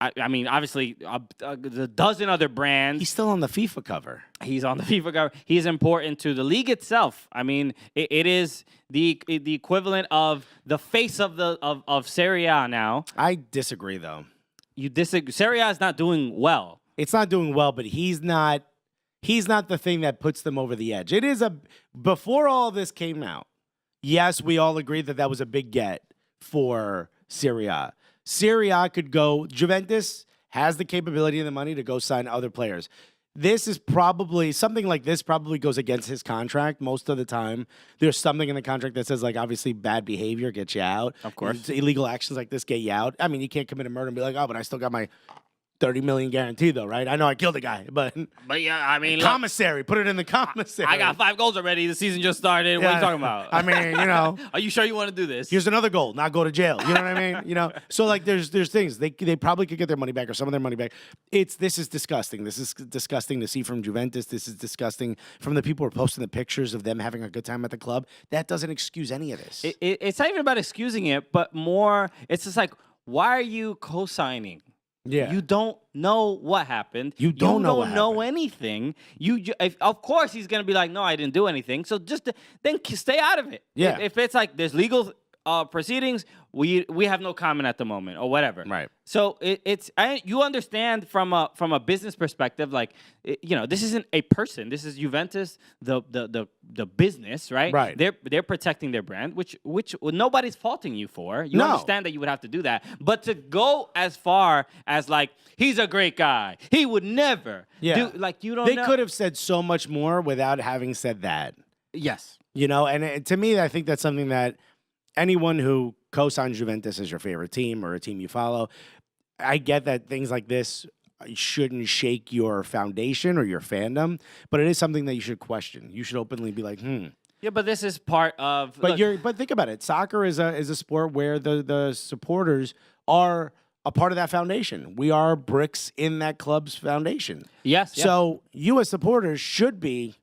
Speaker 2: I mean, obviously, a dozen other brands.
Speaker 1: He's still on the FIFA cover.
Speaker 2: He's on the FIFA cover. He's important to the league itself. I mean, it is the equivalent of the face of Serie A now.
Speaker 1: I disagree, though.
Speaker 2: You disagree? Serie A is not doing well.
Speaker 1: It's not doing well, but he's not the thing that puts them over the edge. It is before all this came out. Yes, we all agree that was a big get for Serie A. Serie A could go. Juventus has the capability and the money to go sign other players. This is probably something like this probably goes against his contract most of the time. There's something in the contract that says, like, obviously bad behavior gets you out.
Speaker 2: Of course.
Speaker 1: Illegal actions like this get you out. I mean, you can't commit a murder and be like, oh, but I still got my $30 million guarantee, though, right? I know I killed a guy, but
Speaker 2: yeah, I mean,
Speaker 1: commissary. Put it in the commissary.
Speaker 2: I got 5 goals already. The season just started. What are you talking about?
Speaker 1: I mean,
Speaker 2: Are you sure you want to do this?
Speaker 1: Here's another goal. Not go to jail. You know what I mean? So like, there's things they probably could get their money back or some of their money back. This is disgusting. This is disgusting to see from Juventus. This is disgusting from the people who are posting the pictures of them having a good time at the club. That doesn't excuse any of this.
Speaker 2: It's not even about excusing it, but more. It's just like, why are you co-signing?
Speaker 1: Yeah.
Speaker 2: You don't know what happened.
Speaker 1: You don't know
Speaker 2: anything. Of course, he's going to be like, no, I didn't do anything. So just then stay out of it.
Speaker 1: Yeah.
Speaker 2: If it's like there's legal proceedings, we have no comment at the moment or whatever.
Speaker 1: Right.
Speaker 2: So you understand from a business perspective, like, this isn't a person. This is Juventus, the business, right?
Speaker 1: Right.
Speaker 2: They're protecting their brand, which nobody's faulting you for. You
Speaker 1: No.
Speaker 2: understand that you would have to do that, but to go as far as like he's a great guy, he would never do, like, you don't.
Speaker 1: They could have said so much more without having said that.
Speaker 2: Yes.
Speaker 1: And to me, I think that's something that anyone who co-signs Juventus as your favorite team or a team you follow, I get that things like this shouldn't shake your foundation or your fandom, but it is something that you should question. You should openly be like,
Speaker 2: Yeah, but this is part of.
Speaker 1: But think about it. Soccer is a sport where the supporters are a part of that foundation. We are bricks in that club's foundation.
Speaker 2: Yes.
Speaker 1: So you as supporters should be.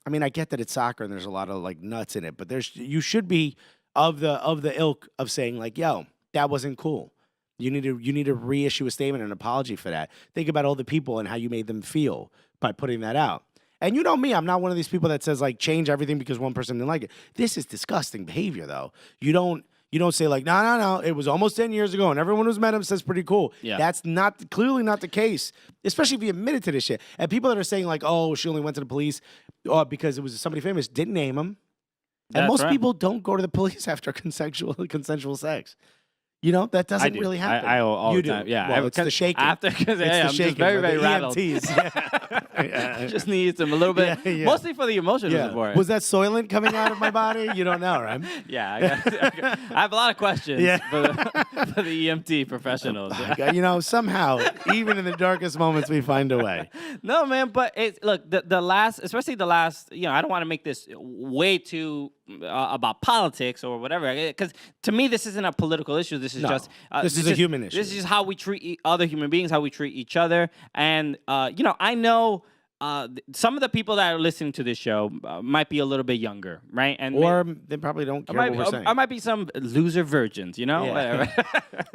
Speaker 1: I mean, I get that it's soccer and there's a lot of like nuts in it, but you should be of the ilk of saying like, yo, that wasn't cool. You need to reissue a statement, an apology for that. Think about all the people and how you made them feel by putting that out. And you know me, I'm not one of these people that says like change everything because one person didn't like it. This is disgusting behavior, though. You don't say like, no, it was almost 10 years ago and everyone who's met him says pretty cool.
Speaker 2: Yeah.
Speaker 1: That's clearly not the case, especially if you admitted to this shit. And people that are saying like, oh, she only went to the police because it was somebody famous, didn't name him. And most people don't go to the police after consensual sex. You know, that doesn't really happen.
Speaker 2: I all
Speaker 1: you
Speaker 2: the time.
Speaker 1: do.
Speaker 2: Yeah,
Speaker 1: well, it's the shaking.
Speaker 2: Because
Speaker 1: it's
Speaker 2: I'm
Speaker 1: the shaking.
Speaker 2: just very, very
Speaker 1: the
Speaker 2: rattled.
Speaker 1: EMTs.
Speaker 2: Just need some a little bit, mostly for the emotional support.
Speaker 1: Was that Soylent coming out of my body? You don't know, right?
Speaker 2: Yeah, I have a lot of questions for the EMT professionals.
Speaker 1: You know, somehow, even in the darkest moments, we find a way.
Speaker 2: No, man, but look, especially the last, you know, I don't want to make this way too about politics or whatever, because to me, this isn't a political issue. This is just
Speaker 1: this is a human issue.
Speaker 2: This is just how we treat other human beings, how we treat each other, and you know, I know. Some of the people that are listening to this show might be a little bit younger, right?
Speaker 1: Or they probably don't care what we're saying.
Speaker 2: I might be some loser virgins, you know?
Speaker 1: Yeah.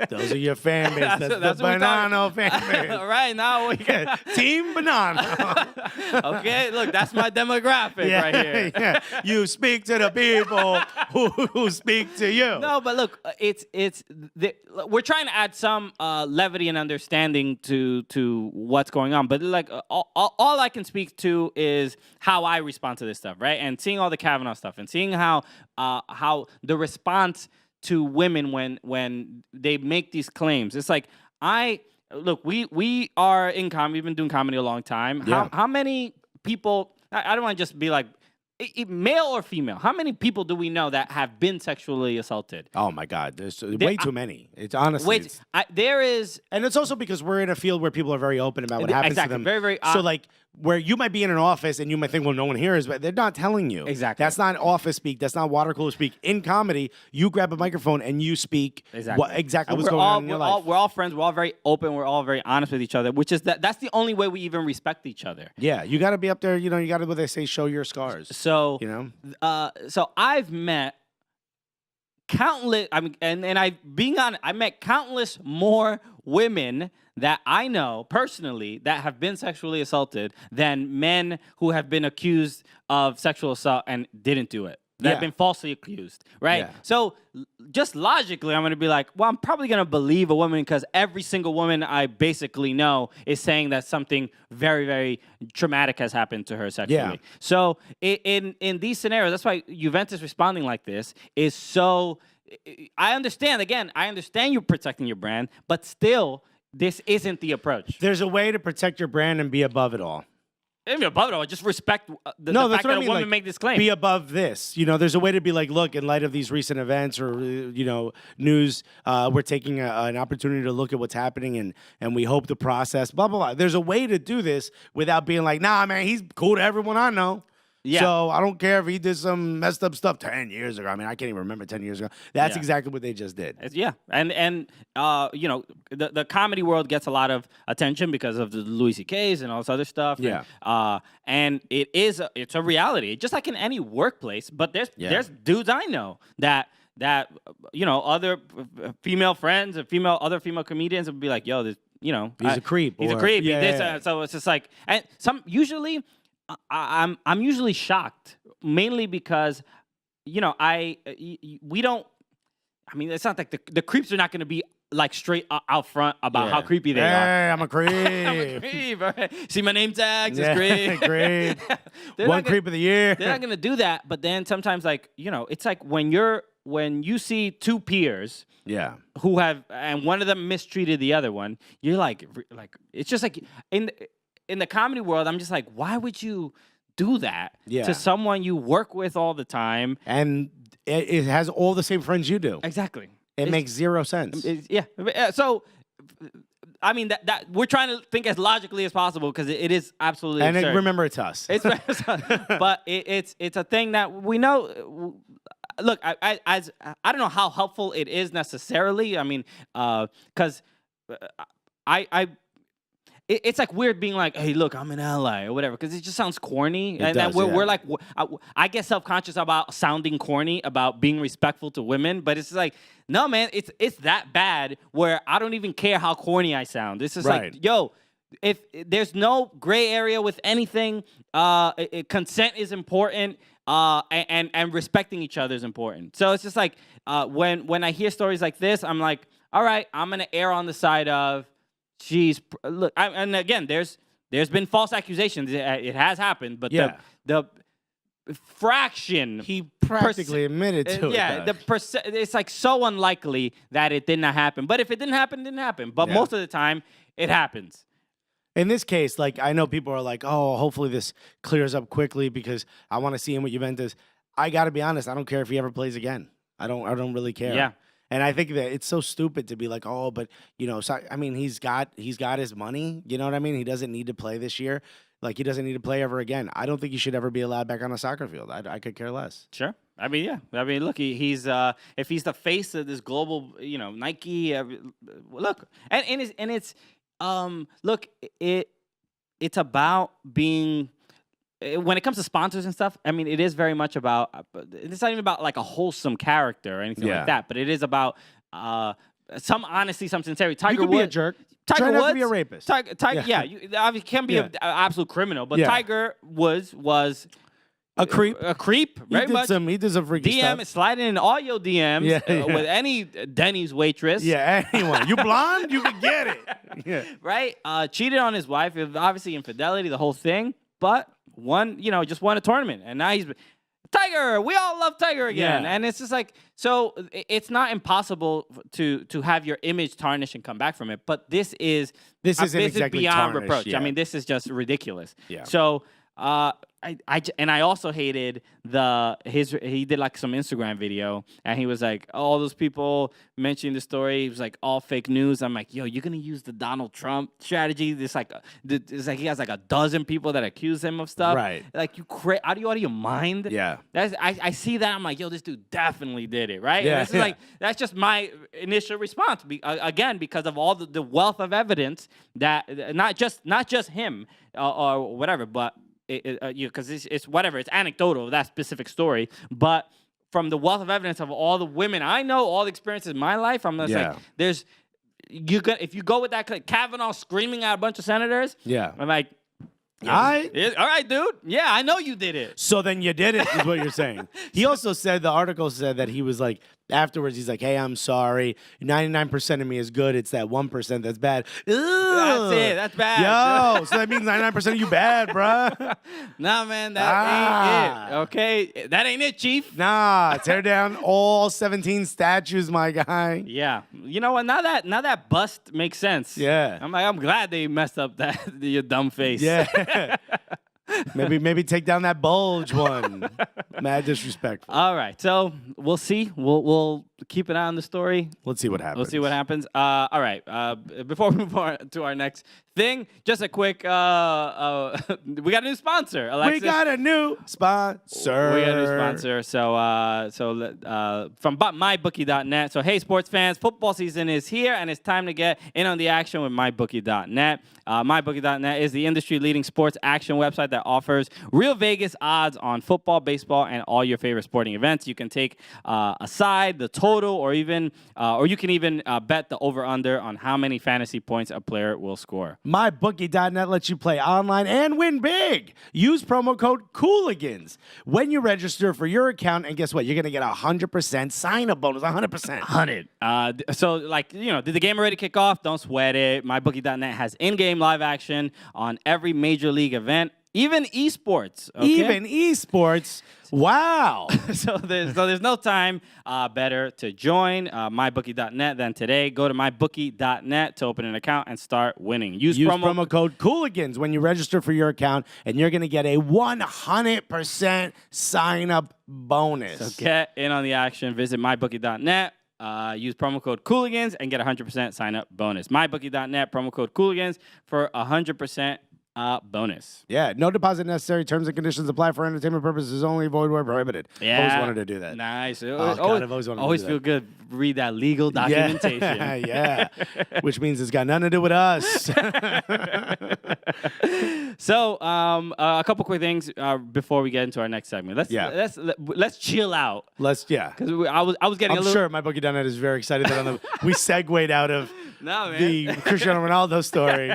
Speaker 1: Those are your fan base. That's the Banana fan base.
Speaker 2: All right, now we got
Speaker 1: Team Banana.
Speaker 2: Okay, look, that's my demographic right here.
Speaker 1: Yeah. You speak to the people who speak to you.
Speaker 2: No, but look, we're trying to add some levity and understanding to what's going on. But like all I can speak to is how I respond to this stuff, right? And seeing all the Kavanaugh stuff and seeing how the response to women when they make these claims. It's like we are in comedy. We've been doing comedy a long time.
Speaker 1: Yeah.
Speaker 2: How many people? I don't want to just be like male or female. How many people do we know that have been sexually assaulted?
Speaker 1: Oh my God, there's way too many. It's honestly
Speaker 2: there is,
Speaker 1: and it's also because we're in a field where people are very open about what happens to them.
Speaker 2: Very, very.
Speaker 1: So like where you might be in an office and you might think, well, no one hears, but they're not telling you.
Speaker 2: Exactly.
Speaker 1: That's not office speak. That's not water cooler speak. In comedy, you grab a microphone and you speak exactly what's going on in your life.
Speaker 2: We're all friends. We're all very open. We're all very honest with each other, which is that's the only way we even respect each other.
Speaker 1: Yeah, you got to be up there. You know, you got to, what they say, show your scars.
Speaker 2: So,
Speaker 1: you know,
Speaker 2: so I've met countless. I mean, and I met countless more women that I know personally that have been sexually assaulted than men who have been accused of sexual assault and didn't do it. That have been falsely accused, right? Yeah. So just logically, I'm going to be like, well, I'm probably going to believe a woman because every single woman I basically know is saying that something very, very traumatic has happened to her sexually. Yeah. So in these scenarios, that's why Juventus responding like this is so... I understand you're protecting your brand, but still, this isn't the approach.
Speaker 1: There's a way to protect your brand and be above it all.
Speaker 2: Even above it all, just respect the fact that a woman make this claim.
Speaker 1: Be above this. You know, there's a way to be like, look, in light of these recent events or, you know, news, we're taking an opportunity to look at what's happening and we hope the process, blah, blah, blah. There's a way to do this without being like, nah, man, he's cool to everyone I know. Yeah. So I don't care if he did some messed up stuff 10 years ago. I mean, I can't even remember 10 years ago. That's exactly what they just did.
Speaker 2: Yeah. And you know, the comedy world gets a lot of attention because of the Louis C.K.'s and all this other stuff.
Speaker 1: Yeah.
Speaker 2: And it's a reality. Just like in any workplace, but there's dudes I know that you know, other female friends and other female comedians would be like, yo, this, you know,
Speaker 1: he's a creep.
Speaker 2: He's a creep. So it's just like, and usually I'm usually shocked, mainly because, you know, we don't. I mean, it's not like the creeps are not going to be like straight out front about how creepy they are.
Speaker 1: Hey, I'm a creep.
Speaker 2: I'm a creep. Right? See my name tags. It's creep.
Speaker 1: Creep. One creep of the year.
Speaker 2: They're not going to do that. But then sometimes, like, you know, it's like when you see two peers.
Speaker 1: Yeah.
Speaker 2: Who have, and one of them mistreated the other one. You're like it's just like in the comedy world, I'm just like, why would you do that to someone you work with all the time?
Speaker 1: And it has all the same friends you do.
Speaker 2: Exactly.
Speaker 1: It makes zero sense.
Speaker 2: So, I mean, that we're trying to think as logically as possible because it is absolutely absurd.
Speaker 1: And remember, it's us.
Speaker 2: But it's a thing that we know. Look, I don't know how helpful it is necessarily. I mean, because it's like weird being like, hey, look, I'm an ally or whatever, because it just sounds corny. We're like, I get self-conscious about sounding corny, about being respectful to women, but it's like, no, man, it's that bad where I don't even care how corny I sound. This is like, yo, if there's no gray area with anything, consent is important, and respecting each other is important. So it's just like, when I hear stories like this, I'm like, all right, I'm gonna err on the side of, look, and again, there's been false accusations. It has happened, but fraction.
Speaker 1: He practically admitted to it.
Speaker 2: Yeah, it's like so unlikely that it did not happen. But if it didn't happen, it didn't happen. But most of the time, it happens.
Speaker 1: In this case, like, I know people are like, oh, hopefully this clears up quickly because I want to see him with Juventus. I got to be honest. I don't care if he ever plays again. I don't really care.
Speaker 2: Yeah.
Speaker 1: And I think that it's so stupid to be like, oh, but, so, I mean, he's got his money. You know what I mean? He doesn't need to play this year. Like, he doesn't need to play ever again. I don't think he should ever be allowed back on a soccer field. I could care less.
Speaker 2: Sure. I mean, yeah. I mean, look, he's if he's the face of this global, Nike. Look, and it's look, it's about being. When it comes to sponsors and stuff, I mean, it is very much about. It's not even about like a wholesome character or anything like that, but it is about some honesty, some sincerity. Tiger
Speaker 1: Woods, be a jerk.
Speaker 2: Tiger Woods,
Speaker 1: not to be a rapist.
Speaker 2: Yeah, you obviously can't be an absolute criminal, but Tiger was
Speaker 1: a creep.
Speaker 2: A creep, very much.
Speaker 1: He did some freaky stuff.
Speaker 2: Sliding in all your DMs with any Denny's waitress.
Speaker 1: Yeah, anyone. You blonde? You can get it. Yeah.
Speaker 2: Right? Cheated on his wife. Obviously infidelity, the whole thing. But just won a tournament. And now he's Tiger. We all love Tiger again. Yeah. And it's just like, so it's not impossible to have your image tarnished and come back from it. But this is
Speaker 1: exactly
Speaker 2: beyond
Speaker 1: tarnished,
Speaker 2: reproach.
Speaker 1: Yeah.
Speaker 2: I mean, this is just ridiculous.
Speaker 1: Yeah.
Speaker 2: So I also hated he did like some Instagram video and he was like, all those people mentioning the story, he was like, all fake news. I'm like, yo, you're gonna use the Donald Trump strategy? It's like he has like a dozen people that accuse him of stuff.
Speaker 1: Right.
Speaker 2: Like out of your mind.
Speaker 1: Yeah.
Speaker 2: I see that. I'm like, yo, this dude definitely did it, right?
Speaker 1: Yeah.
Speaker 2: And this is like that's just my initial response. Again, because of all the wealth of evidence that not just him or whatever, but. Because it's whatever, it's anecdotal, that specific story. But from the wealth of evidence of all the women I know, all the experiences in my life, I'm just like, if you go with that, Kavanaugh screaming at a bunch of senators, I'm like, all right, dude. Yeah, I know you did it.
Speaker 1: So then you did it, is what you're saying. He also said, the article said that he was like, afterwards, he's like, hey, I'm sorry. 99% of me is good. It's that 1% that's bad. Ugh.
Speaker 2: That's it. That's bad.
Speaker 1: Yo, so that means 99% of you bad, bruh.
Speaker 2: Nah, man, that ain't it. Okay? That ain't it, Chief.
Speaker 1: Nah, tear down all 17 statues, my guy.
Speaker 2: Yeah. You know what? Now that bust makes sense.
Speaker 1: Yeah.
Speaker 2: I'm glad they messed up your dumb face.
Speaker 1: Yeah. Maybe take down that bulge one. Mad disrespectful.
Speaker 2: All right, so we'll see. We'll keep an eye on the story.
Speaker 1: Let's see what happens.
Speaker 2: We'll see what happens. All right. Before we move on to our next thing, just a quick. We got a new sponsor. Alexis.
Speaker 1: We got a new sponsor.
Speaker 2: So from mybookie.net. So hey, sports fans, football season is here, and it's time to get in on the action with mybookie.net. MyBookie.net is the industry-leading sports action website that offers real Vegas odds on football, baseball, and all your favorite sporting events. You can take a side, the total, or you can even bet the over/under on how many fantasy points a player will score.
Speaker 1: MyBookie.net lets you play online and win big. Use promo code Cooligans when you register for your account, and guess what? You're gonna get 100% sign-up bonus. 100%.
Speaker 2: 100. So did the game already kick off? Don't sweat it. MyBookie.net has in-game live action on every major league event, even esports. Okay?
Speaker 1: Even esports. Wow.
Speaker 2: So there's no time better to join mybookie.net than today. Go to mybookie.net to open an account and start winning. Use promo
Speaker 1: code Cooligans when you register for your account, and you're going to get a 100% sign-up bonus.
Speaker 2: So get in on the action. Visit mybookie.net. Use promo code Cooligans and get 100% sign-up bonus. MyBookie.net, promo code Cooligans for 100% bonus.
Speaker 1: Yeah, no deposit necessary. Terms and conditions apply for entertainment purposes only. Void where prohibited.
Speaker 2: Yeah.
Speaker 1: Always wanted to do that.
Speaker 2: Nice.
Speaker 1: God, I've always wanted to do that.
Speaker 2: Feel good. Read that legal documentation.
Speaker 1: Yeah. Which means it's got nothing to do with us.
Speaker 2: So, a couple quick things before we get into our next segment. Let's chill out.
Speaker 1: Because
Speaker 2: I was getting
Speaker 1: I'm sure MyBookie.net is very excited that we segued out of
Speaker 2: No, man.
Speaker 1: the Cristiano Ronaldo story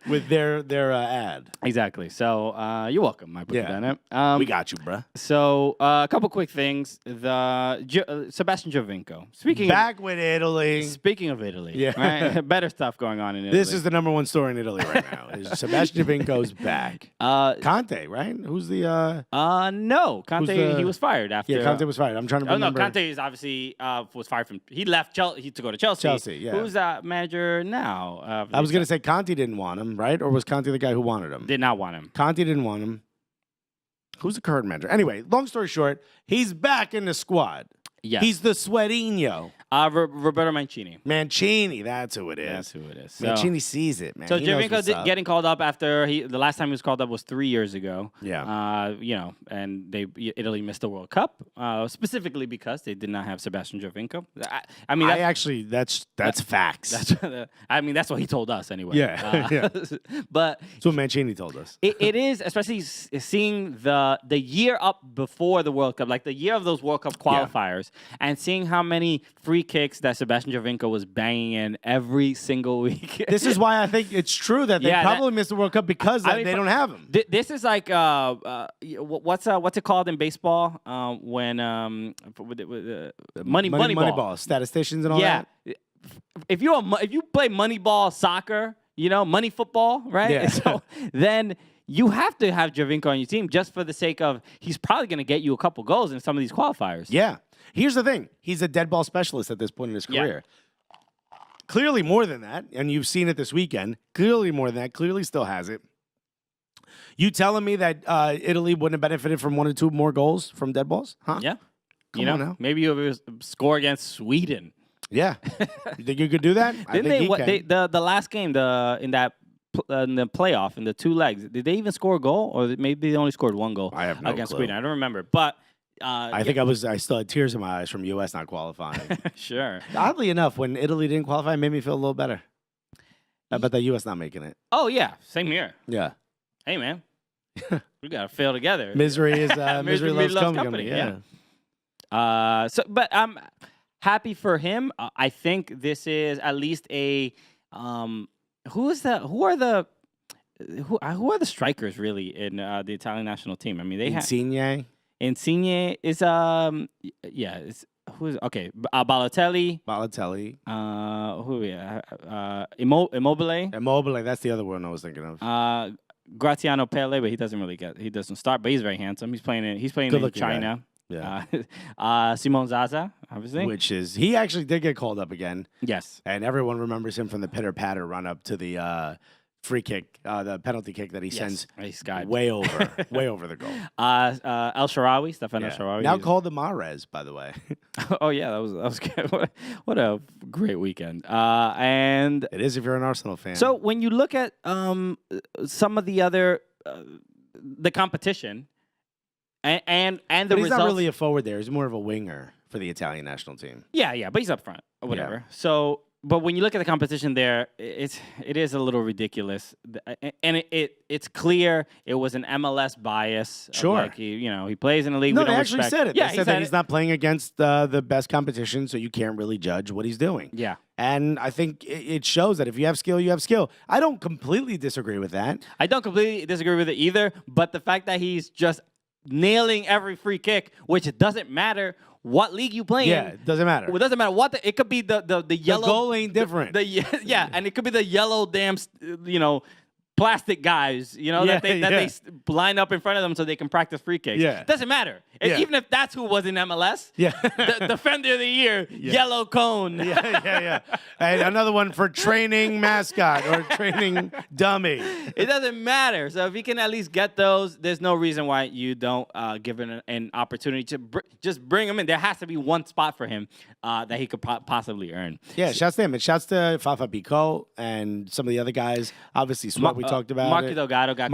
Speaker 1: with their ad.
Speaker 2: Exactly. So you're welcome, my brother Bennett.
Speaker 1: We got you, bruh.
Speaker 2: So a couple quick things. Sebastian Giovinco.
Speaker 1: Back with Italy.
Speaker 2: Speaking of Italy,
Speaker 1: yeah,
Speaker 2: right? Better stuff going on in Italy.
Speaker 1: This is the number one story in Italy right now. Is Sebastian Giovinco's back? Conte, right? Who's the?
Speaker 2: No, Conte. He was fired after.
Speaker 1: Yeah, Conte was fired. I'm trying to remember.
Speaker 2: Oh no, Conte is obviously was fired from. He left Chelsea to go to Chelsea.
Speaker 1: Chelsea, yeah.
Speaker 2: Who's that manager now?
Speaker 1: I was gonna say Conte didn't want him, right? Or was Conte the guy who wanted him?
Speaker 2: Did not want him.
Speaker 1: Conte didn't want him. Who's the current manager? Anyway, long story short, he's back in the squad.
Speaker 2: Yeah,
Speaker 1: he's the Sweatinho.
Speaker 2: Roberto
Speaker 1: Mancini, that's who it is.
Speaker 2: That's who it is. So,
Speaker 1: Mancini sees it, man.
Speaker 2: So Giovinco getting called up after the last time he was called up was 3 years ago.
Speaker 1: Yeah.
Speaker 2: And Italy missed the World Cup specifically because they did not have Sebastian Giovinco. I mean,
Speaker 1: that's facts.
Speaker 2: That's what he told us anyway.
Speaker 1: Yeah. Yeah.
Speaker 2: But
Speaker 1: that's what Mancini told us.
Speaker 2: It is, especially seeing the year up before the World Cup, like the year of those World Cup qualifiers, and seeing how many free kicks that Sebastian Giovinco was banging in every single week.
Speaker 1: This is why I think it's true that they probably missed the World Cup because they don't have him.
Speaker 2: This is like what's it called in baseball when Moneyball,
Speaker 1: statisticians and all that.
Speaker 2: If you play Moneyball soccer, money football, right?
Speaker 1: Yeah.
Speaker 2: So then you have to have Giovinco on your team just for the sake of he's probably going to get you a couple goals in some of these qualifiers.
Speaker 1: Yeah. Here's the thing. He's a dead ball specialist at this point in his career. Yeah. Clearly more than that, and you've seen it this weekend. Clearly more than that. Clearly still has it. You telling me that Italy wouldn't have benefited from 1 or 2 more goals from dead balls? Huh?
Speaker 2: Yeah.
Speaker 1: Come on now.
Speaker 2: Maybe you'll score against Sweden.
Speaker 1: Yeah. You think you could do that?
Speaker 2: The last game in the playoff in the 2 legs, did they even score a goal, or maybe they only scored 1 goal?
Speaker 1: I have no
Speaker 2: against
Speaker 1: clue.
Speaker 2: Sweden. I don't remember, but
Speaker 1: I think I still had tears in my eyes from U.S. not qualifying.
Speaker 2: Sure.
Speaker 1: Oddly enough, when Italy didn't qualify, it made me feel a little better about the U.S. not making it.
Speaker 2: Oh yeah, same here.
Speaker 1: Yeah.
Speaker 2: Hey man, we gotta fail together.
Speaker 1: Misery is misery loves company. Yeah.
Speaker 2: But I'm happy for him. I think this is at least a who are the strikers really in the Italian national team? I mean, they have Insigne is Balotelli.
Speaker 1: Immobile, that's the other one I was thinking of.
Speaker 2: Graziano Pelle, but he doesn't start, but he's very handsome. He's playing in China.
Speaker 1: Yeah.
Speaker 2: Simon Zaza, obviously.
Speaker 1: He actually did get called up again.
Speaker 2: Yes.
Speaker 1: And everyone remembers him from the pitter-patter run up to the free kick, the penalty kick that he sends way over the goal.
Speaker 2: El Shaarawy, Stefan El Shaarawy.
Speaker 1: Now called the Mahrez, by the way.
Speaker 2: Oh yeah, that was good. What a great weekend. And
Speaker 1: it is if you're an Arsenal fan.
Speaker 2: So when you look at some of the other the competition and the
Speaker 1: but he's
Speaker 2: results,
Speaker 1: not really a forward there. He's more of a winger for the Italian national team.
Speaker 2: Yeah, but he's up front or whatever.
Speaker 1: Yeah.
Speaker 2: So. But when you look at the competition there, it is a little ridiculous, and it's clear it was an MLS bias.
Speaker 1: Sure,
Speaker 2: like he plays in the league.
Speaker 1: No, they actually said it.
Speaker 2: Yeah,
Speaker 1: they said that he's not playing against the best competition, so you can't really judge what he's doing.
Speaker 2: Yeah,
Speaker 1: and I think it shows that if you have skill, you have skill. I don't completely disagree with that.
Speaker 2: I don't completely disagree with it either. But the fact that he's just nailing every free kick, which doesn't matter what league you play in.
Speaker 1: Yeah, it doesn't matter.
Speaker 2: It doesn't matter what it could be the yellow.
Speaker 1: The goal ain't different.
Speaker 2: And it could be the yellow damn plastic guys, that they line up in front of them so they can practice free kicks.
Speaker 1: Yeah.
Speaker 2: It doesn't matter.
Speaker 1: Yeah.
Speaker 2: Even if that's who was in MLS.
Speaker 1: Yeah.
Speaker 2: The defender of the year, yellow cone.
Speaker 1: Yeah. And another one for training mascot or training dummy.
Speaker 2: It doesn't matter. So if you can at least get those, there's no reason why you don't give him an opportunity to just bring him in. There has to be one spot for him that he could possibly earn.
Speaker 1: Yeah, shouts to him. And shouts to Fafa Pico and some of the other guys. Obviously, Sweat, we talked about
Speaker 2: Marky Delgado got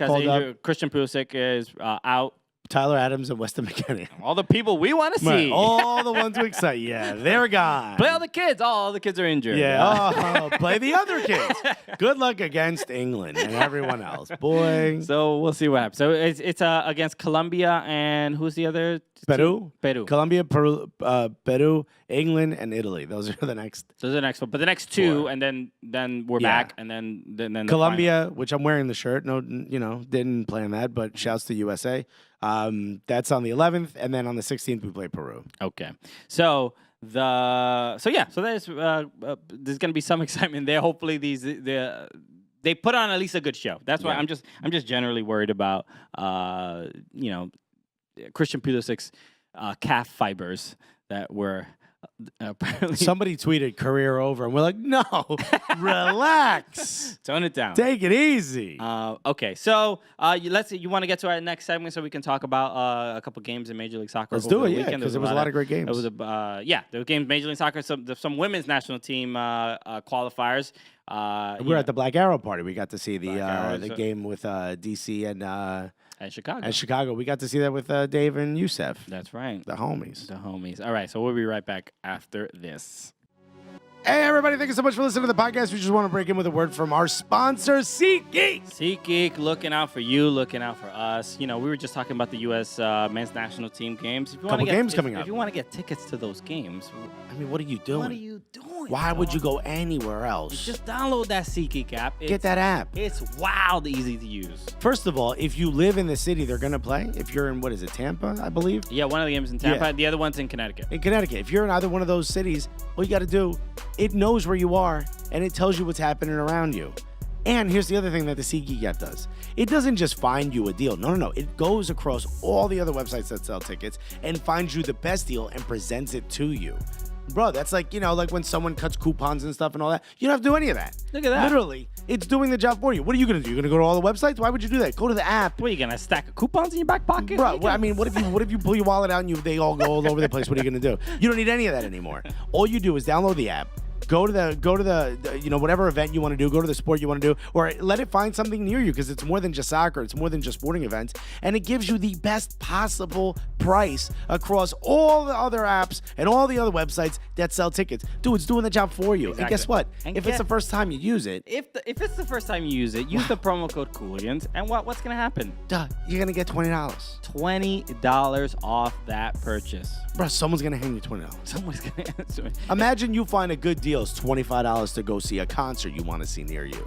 Speaker 2: called up.
Speaker 1: Christian
Speaker 2: Christian Pulisic is out.
Speaker 1: Tyler Adams and Weston McKennie.
Speaker 2: All the people we want to see.
Speaker 1: Right. All the ones to excite. Yeah, they're gone.
Speaker 2: Play all the kids. All the kids are injured.
Speaker 1: Yeah. Play the other kids. Good luck against England and everyone else. Boy.
Speaker 2: So we'll see what happens. So it's against Colombia and who's the other?
Speaker 1: Peru.
Speaker 2: Peru.
Speaker 1: Colombia, Peru, England, and Italy. Those are the next.
Speaker 2: Those are the next one. But the next two,
Speaker 1: 4.
Speaker 2: and then we're back, and then the
Speaker 1: Colombia, which I'm wearing the shirt. No, didn't plan that, but shouts to USA. That's on the 11th, and then on the 16th we play Peru.
Speaker 2: Okay, so there's gonna be some excitement there. Hopefully they put on at least a good show. That's why I'm just generally worried about Christian Pulisic's calf fibers that were. Apparently.
Speaker 1: Somebody tweeted career over, and we're like, no, relax.
Speaker 2: Tone it down.
Speaker 1: Take it easy.
Speaker 2: Okay, so you want to get to our next segment so we can talk about a couple games in Major League Soccer.
Speaker 1: Let's do it, yeah, because there was a lot of great games.
Speaker 2: There was there were games Major League Soccer, some women's national team qualifiers.
Speaker 1: We were at the Black Arrow party. We got to see the game with DC and
Speaker 2: Chicago.
Speaker 1: And Chicago. We got to see that with Dave and Youssef.
Speaker 2: That's right.
Speaker 1: The homies.
Speaker 2: All right, so we'll be right back after this.
Speaker 1: Hey, everybody. Thank you so much for listening to the podcast. We just want to break in with a word from our sponsor, SeatGeek.
Speaker 2: SeatGeek, looking out for you, looking out for us. We were just talking about the U.S. men's national team games.
Speaker 1: Couple games coming up.
Speaker 2: If you want to get tickets to those games.
Speaker 1: I mean, what are you doing?
Speaker 2: What are you doing?
Speaker 1: Why would you go anywhere else?
Speaker 2: Just download that SeatGeek app.
Speaker 1: Get that app.
Speaker 2: It's wild easy to use.
Speaker 1: First of all, if you live in the city they're going to play, if you're in, Tampa, I believe?
Speaker 2: Yeah, one of the games in Tampa. Yeah. The other one's in Connecticut.
Speaker 1: In Connecticut. If you're in either one of those cities, all you got to do, it knows where you are, and it tells you what's happening around you. And here's the other thing that the SeatGeek app does. It doesn't just find you a deal. No. It goes across all the other websites that sell tickets and finds you the best deal and presents it to you. Bro, that's like, like when someone cuts coupons and stuff and all that. You don't have to do any of that.
Speaker 2: Look at that.
Speaker 1: Literally, it's doing the job for you. What are you going to do? You're going to go to all the websites? Why would you do that? Go to the app.
Speaker 2: What, are you going to stack of coupons in your back pocket?
Speaker 1: Bro, what if you pull your wallet out and they all go all over the place? What are you going to do? You don't need any of that anymore. All you do is download the app. Go to the whatever event you want to do, go to the sport you want to do, or let it find something near you because it's more than just soccer. It's more than just sporting events. And it gives you the best possible price across all the other apps and all the other websites that sell tickets. Dude, it's doing the job for you. Exactly. And guess what? If it's the first time you use it.
Speaker 2: If it's the first time you use it, use the promo code Cooligans. And what's going to happen?
Speaker 1: You're going to get $20.
Speaker 2: $20 off that purchase.
Speaker 1: Bro, someone's going to hand you $20.
Speaker 2: Someone's going to answer it.
Speaker 1: Imagine you find a good deal. It's $25 to go see a concert you want to see near you.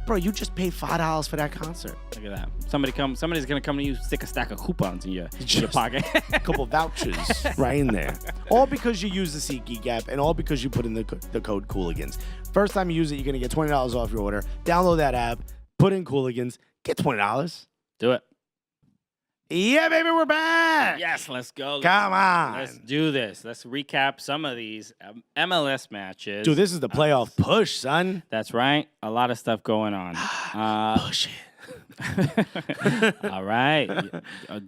Speaker 1: Bro, you just paid $5 for that concert.
Speaker 2: Look at that. Somebody's going to come to you, stick a stack of coupons in your pocket.
Speaker 1: A couple vouchers right in there. All because you use the SeatGeek app and all because you put in the code Cooligans. First time you use it, you're going to get $20 off your order. Download that app, put in Cooligans, get $20.
Speaker 2: Do it.
Speaker 1: Yeah, baby, we're back.
Speaker 2: Yes, let's go.
Speaker 1: Come on.
Speaker 2: Let's do this. Let's recap some of these MLS matches.
Speaker 1: Dude, this is the playoff push, son.
Speaker 2: That's right. A lot of stuff going on.
Speaker 1: Push it.
Speaker 2: All right.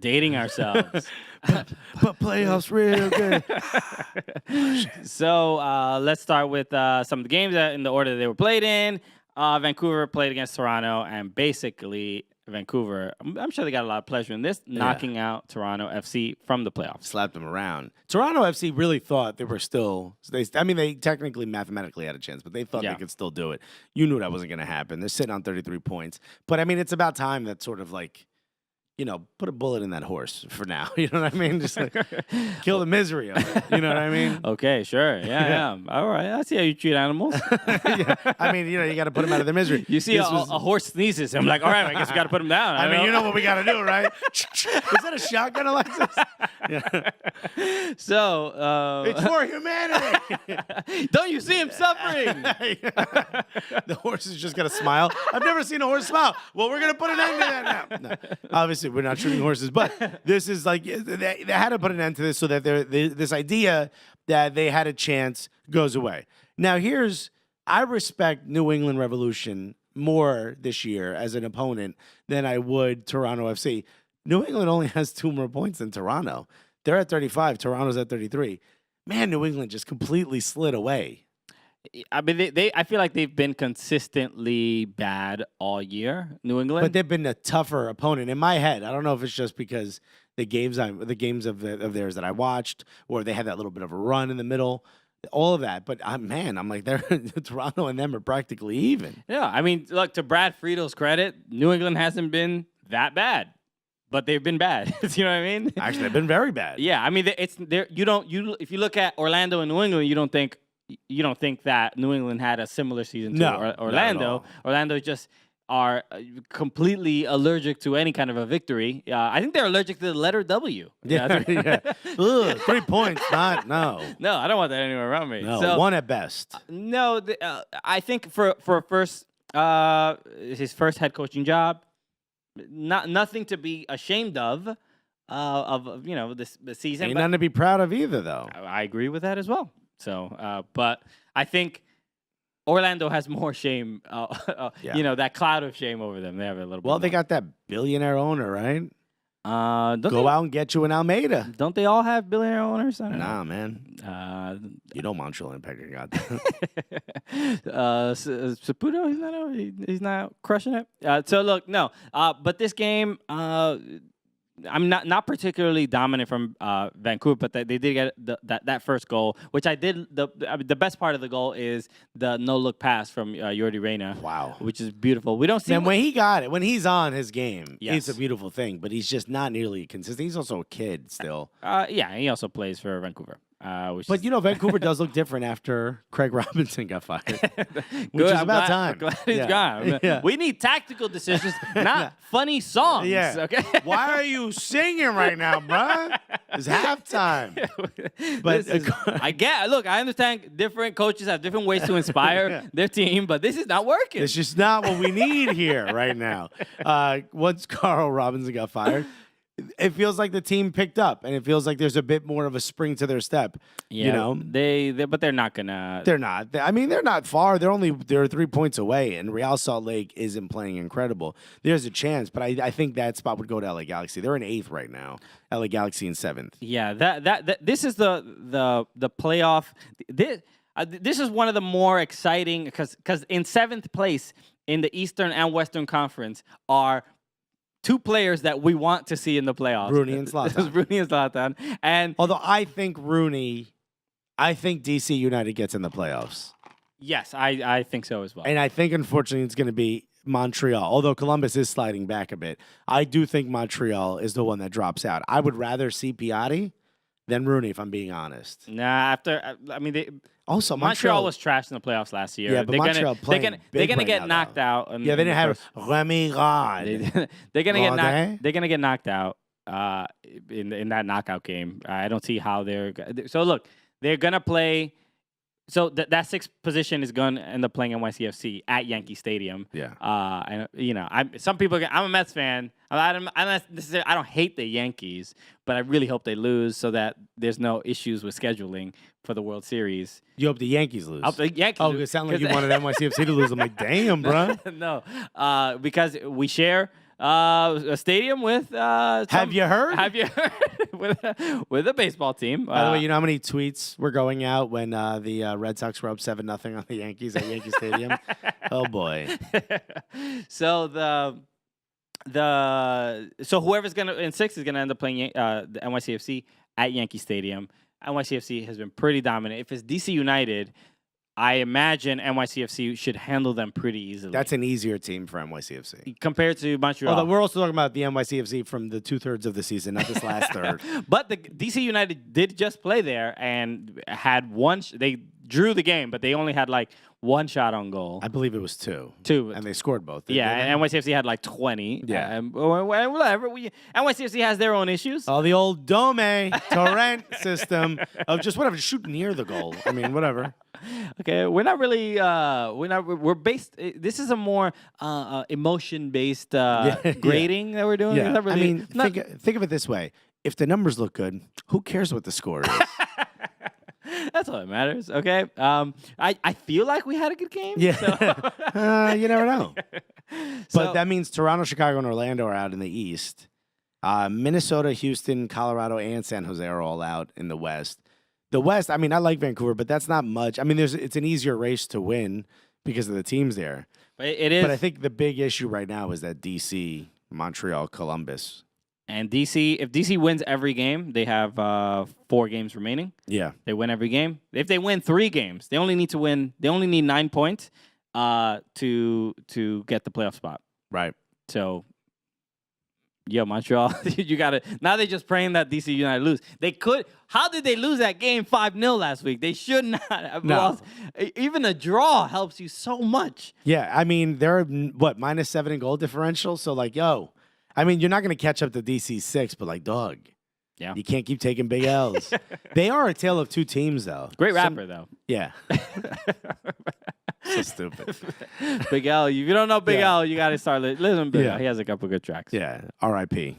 Speaker 2: Dating ourselves.
Speaker 1: But playoffs real good.
Speaker 2: So let's start with some of the games in the order they were played in. Vancouver played against Toronto, and basically Vancouver, I'm sure they got a lot of pleasure in this, knocking out Toronto FC from the playoffs.
Speaker 1: Slapped them around. Toronto FC really thought they were still, they technically mathematically had a chance, but they thought they could still do it. You knew that wasn't going to happen. They're sitting on 33 points. But, it's about time that sort of like, put a bullet in that horse for now. You know what I mean? Just like kill the misery of it. You know what I mean?
Speaker 2: Okay, sure. Yeah. All right. I see how you treat animals.
Speaker 1: Yeah. You got to put them out of their misery.
Speaker 2: You see a horse sneezes. I'm like, all right, I guess we got to put him down.
Speaker 1: You know what we got to do, right? Was that a shotgun, Alexis? Yeah.
Speaker 2: So.
Speaker 1: It's for humanity.
Speaker 2: Don't you see him suffering?
Speaker 1: The horse is just going to smile. I've never seen a horse smile. Well, we're going to put an end to that now. No. Obviously, we're not shooting horses, but this is like they had to put an end to this so that this idea that they had a chance goes away. Now, I respect New England Revolution more this year as an opponent than I would Toronto FC. New England only has 2 more points than Toronto. They're at 35. Toronto's at 33. Man, New England just completely slid away.
Speaker 2: I mean, I feel like they've been consistently bad all year, New England.
Speaker 1: But they've been a tougher opponent in my head. I don't know if it's just because the games of theirs that I watched, or they had that little bit of a run in the middle, all of that. But I'm like, they're Toronto and them are practically even.
Speaker 2: Yeah, I mean, look, to Brad Friedel's credit, New England hasn't been that bad. But they've been bad. You know what I mean?
Speaker 1: Actually, they've been very bad.
Speaker 2: Yeah, I mean, it's there. If you look at Orlando and New England, you don't think that New England had a similar season to Orlando. Orlando just are completely allergic to any kind of a victory. I think they're allergic to the letter W.
Speaker 1: Yeah. Ugh, 3 points. No,
Speaker 2: I don't want that anywhere around me.
Speaker 1: No,
Speaker 2: so,
Speaker 1: one at best.
Speaker 2: No, I think for his first head coaching job. Nothing to be ashamed of this season.
Speaker 1: Ain't nothing to be proud of either, though.
Speaker 2: I agree with that as well. So, but I think Orlando has more shame. That cloud of shame over them. They have a little.
Speaker 1: Well,
Speaker 2: bit
Speaker 1: they
Speaker 2: more.
Speaker 1: got that billionaire owner, right?
Speaker 2: Go
Speaker 1: out and get you an Almeida.
Speaker 2: Don't they all have billionaire owners? I don't know.
Speaker 1: Man. Montreal Impact got that.
Speaker 2: Saputo, he's not crushing it. So look, no. But this game, I'm not particularly dominant from Vancouver, but they did get that first goal, which I did. The best part of the goal is the no-look pass from Jordi Reyna.
Speaker 1: Wow.
Speaker 2: Which is beautiful. We don't see...
Speaker 1: And when he got it, when he's on his game,
Speaker 2: yes.
Speaker 1: It's a beautiful thing, but he's just not nearly consistent. He's also a kid still.
Speaker 2: Yeah, he also plays for Vancouver.
Speaker 1: Vancouver does look different after Craig Robinson got fired. Which is about time.
Speaker 2: I'm glad he's gone. Yeah. We need tactical decisions, not funny songs.
Speaker 1: Yeah.
Speaker 2: Okay.
Speaker 1: Why are you singing right now, bruh? It's halftime.
Speaker 2: But look, I understand different coaches have different ways to inspire their team, but this is not working.
Speaker 1: It's just not what we need here right now. Once Carl Robinson got fired, it feels like the team picked up, and it feels like there's a bit more of a spring to their step.
Speaker 2: Yeah, but they're not gonna.
Speaker 1: They're not. I mean, they're not far. They're 3 points away, and Real Salt Lake isn't playing incredible. There's a chance, but I think that spot would go to LA Galaxy. They're in 8th right now. LA Galaxy in 7th.
Speaker 2: Yeah, this is the playoff. This is one of the more exciting because in 7th place in the Eastern and Western Conference are two players that we want to see in the playoffs.
Speaker 1: Rooney and Zlatan.
Speaker 2: And
Speaker 1: although I think DC United gets in the playoffs.
Speaker 2: Yes, I think so as well.
Speaker 1: And I think, unfortunately, it's going to be Montreal. Although Columbus is sliding back a bit, I do think Montreal is the one that drops out. I would rather see Piatti than Rooney, if I'm being honest.
Speaker 2: Also, Montreal was trashed in the playoffs last year.
Speaker 1: Yeah, but Montreal playing
Speaker 2: they're gonna get knocked out.
Speaker 1: They didn't have Remy Rod.
Speaker 2: They're gonna get knocked out in that knockout game. I don't see how they're. So look, they're gonna play. So that 6th position is going to end up playing NYCFC at Yankee Stadium.
Speaker 1: Yeah.
Speaker 2: And some people. I'm a Mets fan. I don't hate the Yankees, but I really hope they lose so that there's no issues with scheduling for the World Series.
Speaker 1: You hope the Yankees lose?
Speaker 2: I hope the Yankees lose.
Speaker 1: It sounded like you wanted NYCFC to lose. I'm like, damn, bro.
Speaker 2: No, because we share a stadium with.
Speaker 1: Have you heard?
Speaker 2: with a baseball team.
Speaker 1: By the way, you know how many tweets were going out when the Red Sox were up 7-0 on the Yankees at Yankee Stadium? Oh boy.
Speaker 2: So so whoever's gonna in 6 is gonna end up playing the NYCFC at Yankee Stadium. NYCFC has been pretty dominant. If it's DC United, I imagine NYCFC should handle them pretty easily.
Speaker 1: That's an easier team for NYCFC.
Speaker 2: Compared to Montreal.
Speaker 1: Although we're also talking about the NYCFC from the 2/3 of the season, not this last third.
Speaker 2: But the DC United did just play there and had one. They drew the game, but they only had like one shot on goal.
Speaker 1: I believe it was 2.
Speaker 2: 2.
Speaker 1: And they scored both.
Speaker 2: Yeah, and NYCFC had like 20.
Speaker 1: Yeah.
Speaker 2: Whatever. NYCFC has their own issues.
Speaker 1: Oh, the old Dome Torrent system of just whatever, shoot near the goal. I mean, whatever.
Speaker 2: Okay, we're not really. We're based. This is a more emotion-based grading that we're doing.
Speaker 1: Yeah.
Speaker 2: Really,
Speaker 1: think of it this way: if the numbers look good, who cares what the score is?
Speaker 2: That's all that matters. Okay. I feel like we had a good game.
Speaker 1: Yeah.
Speaker 2: So.
Speaker 1: You never know. But that means Toronto, Chicago, and Orlando are out in the East. Minnesota, Houston, Colorado, and San Jose are all out in the West. The West, I mean, I like Vancouver, but that's not much. I mean, it's an easier race to win because of the teams there.
Speaker 2: But it is.
Speaker 1: But I think the big issue right now is that DC, Montreal, Columbus.
Speaker 2: And DC, if DC wins every game, they have 4 games remaining.
Speaker 1: Yeah.
Speaker 2: They win every game. If they win 3 games, they only need 9 points to get the playoff spot.
Speaker 1: Right.
Speaker 2: So, Montreal, you got to. Now they're just praying that DC United lose. They could. How did they lose that game 5-0 last week? They should not have lost. Even a draw helps you so much.
Speaker 1: Yeah. I mean, they're, -7 in goal differential? So, I mean, you're not going to catch up to DC's 6, but, dog.
Speaker 2: Yeah.
Speaker 1: You can't keep taking big L's. They are a tale of 2 teams, though.
Speaker 2: Great rapper, though.
Speaker 1: Yeah. So stupid.
Speaker 2: Big L. If you don't know Big L, you got to start listening to Big L. He has a couple good tracks.
Speaker 1: Yeah. R.I.P.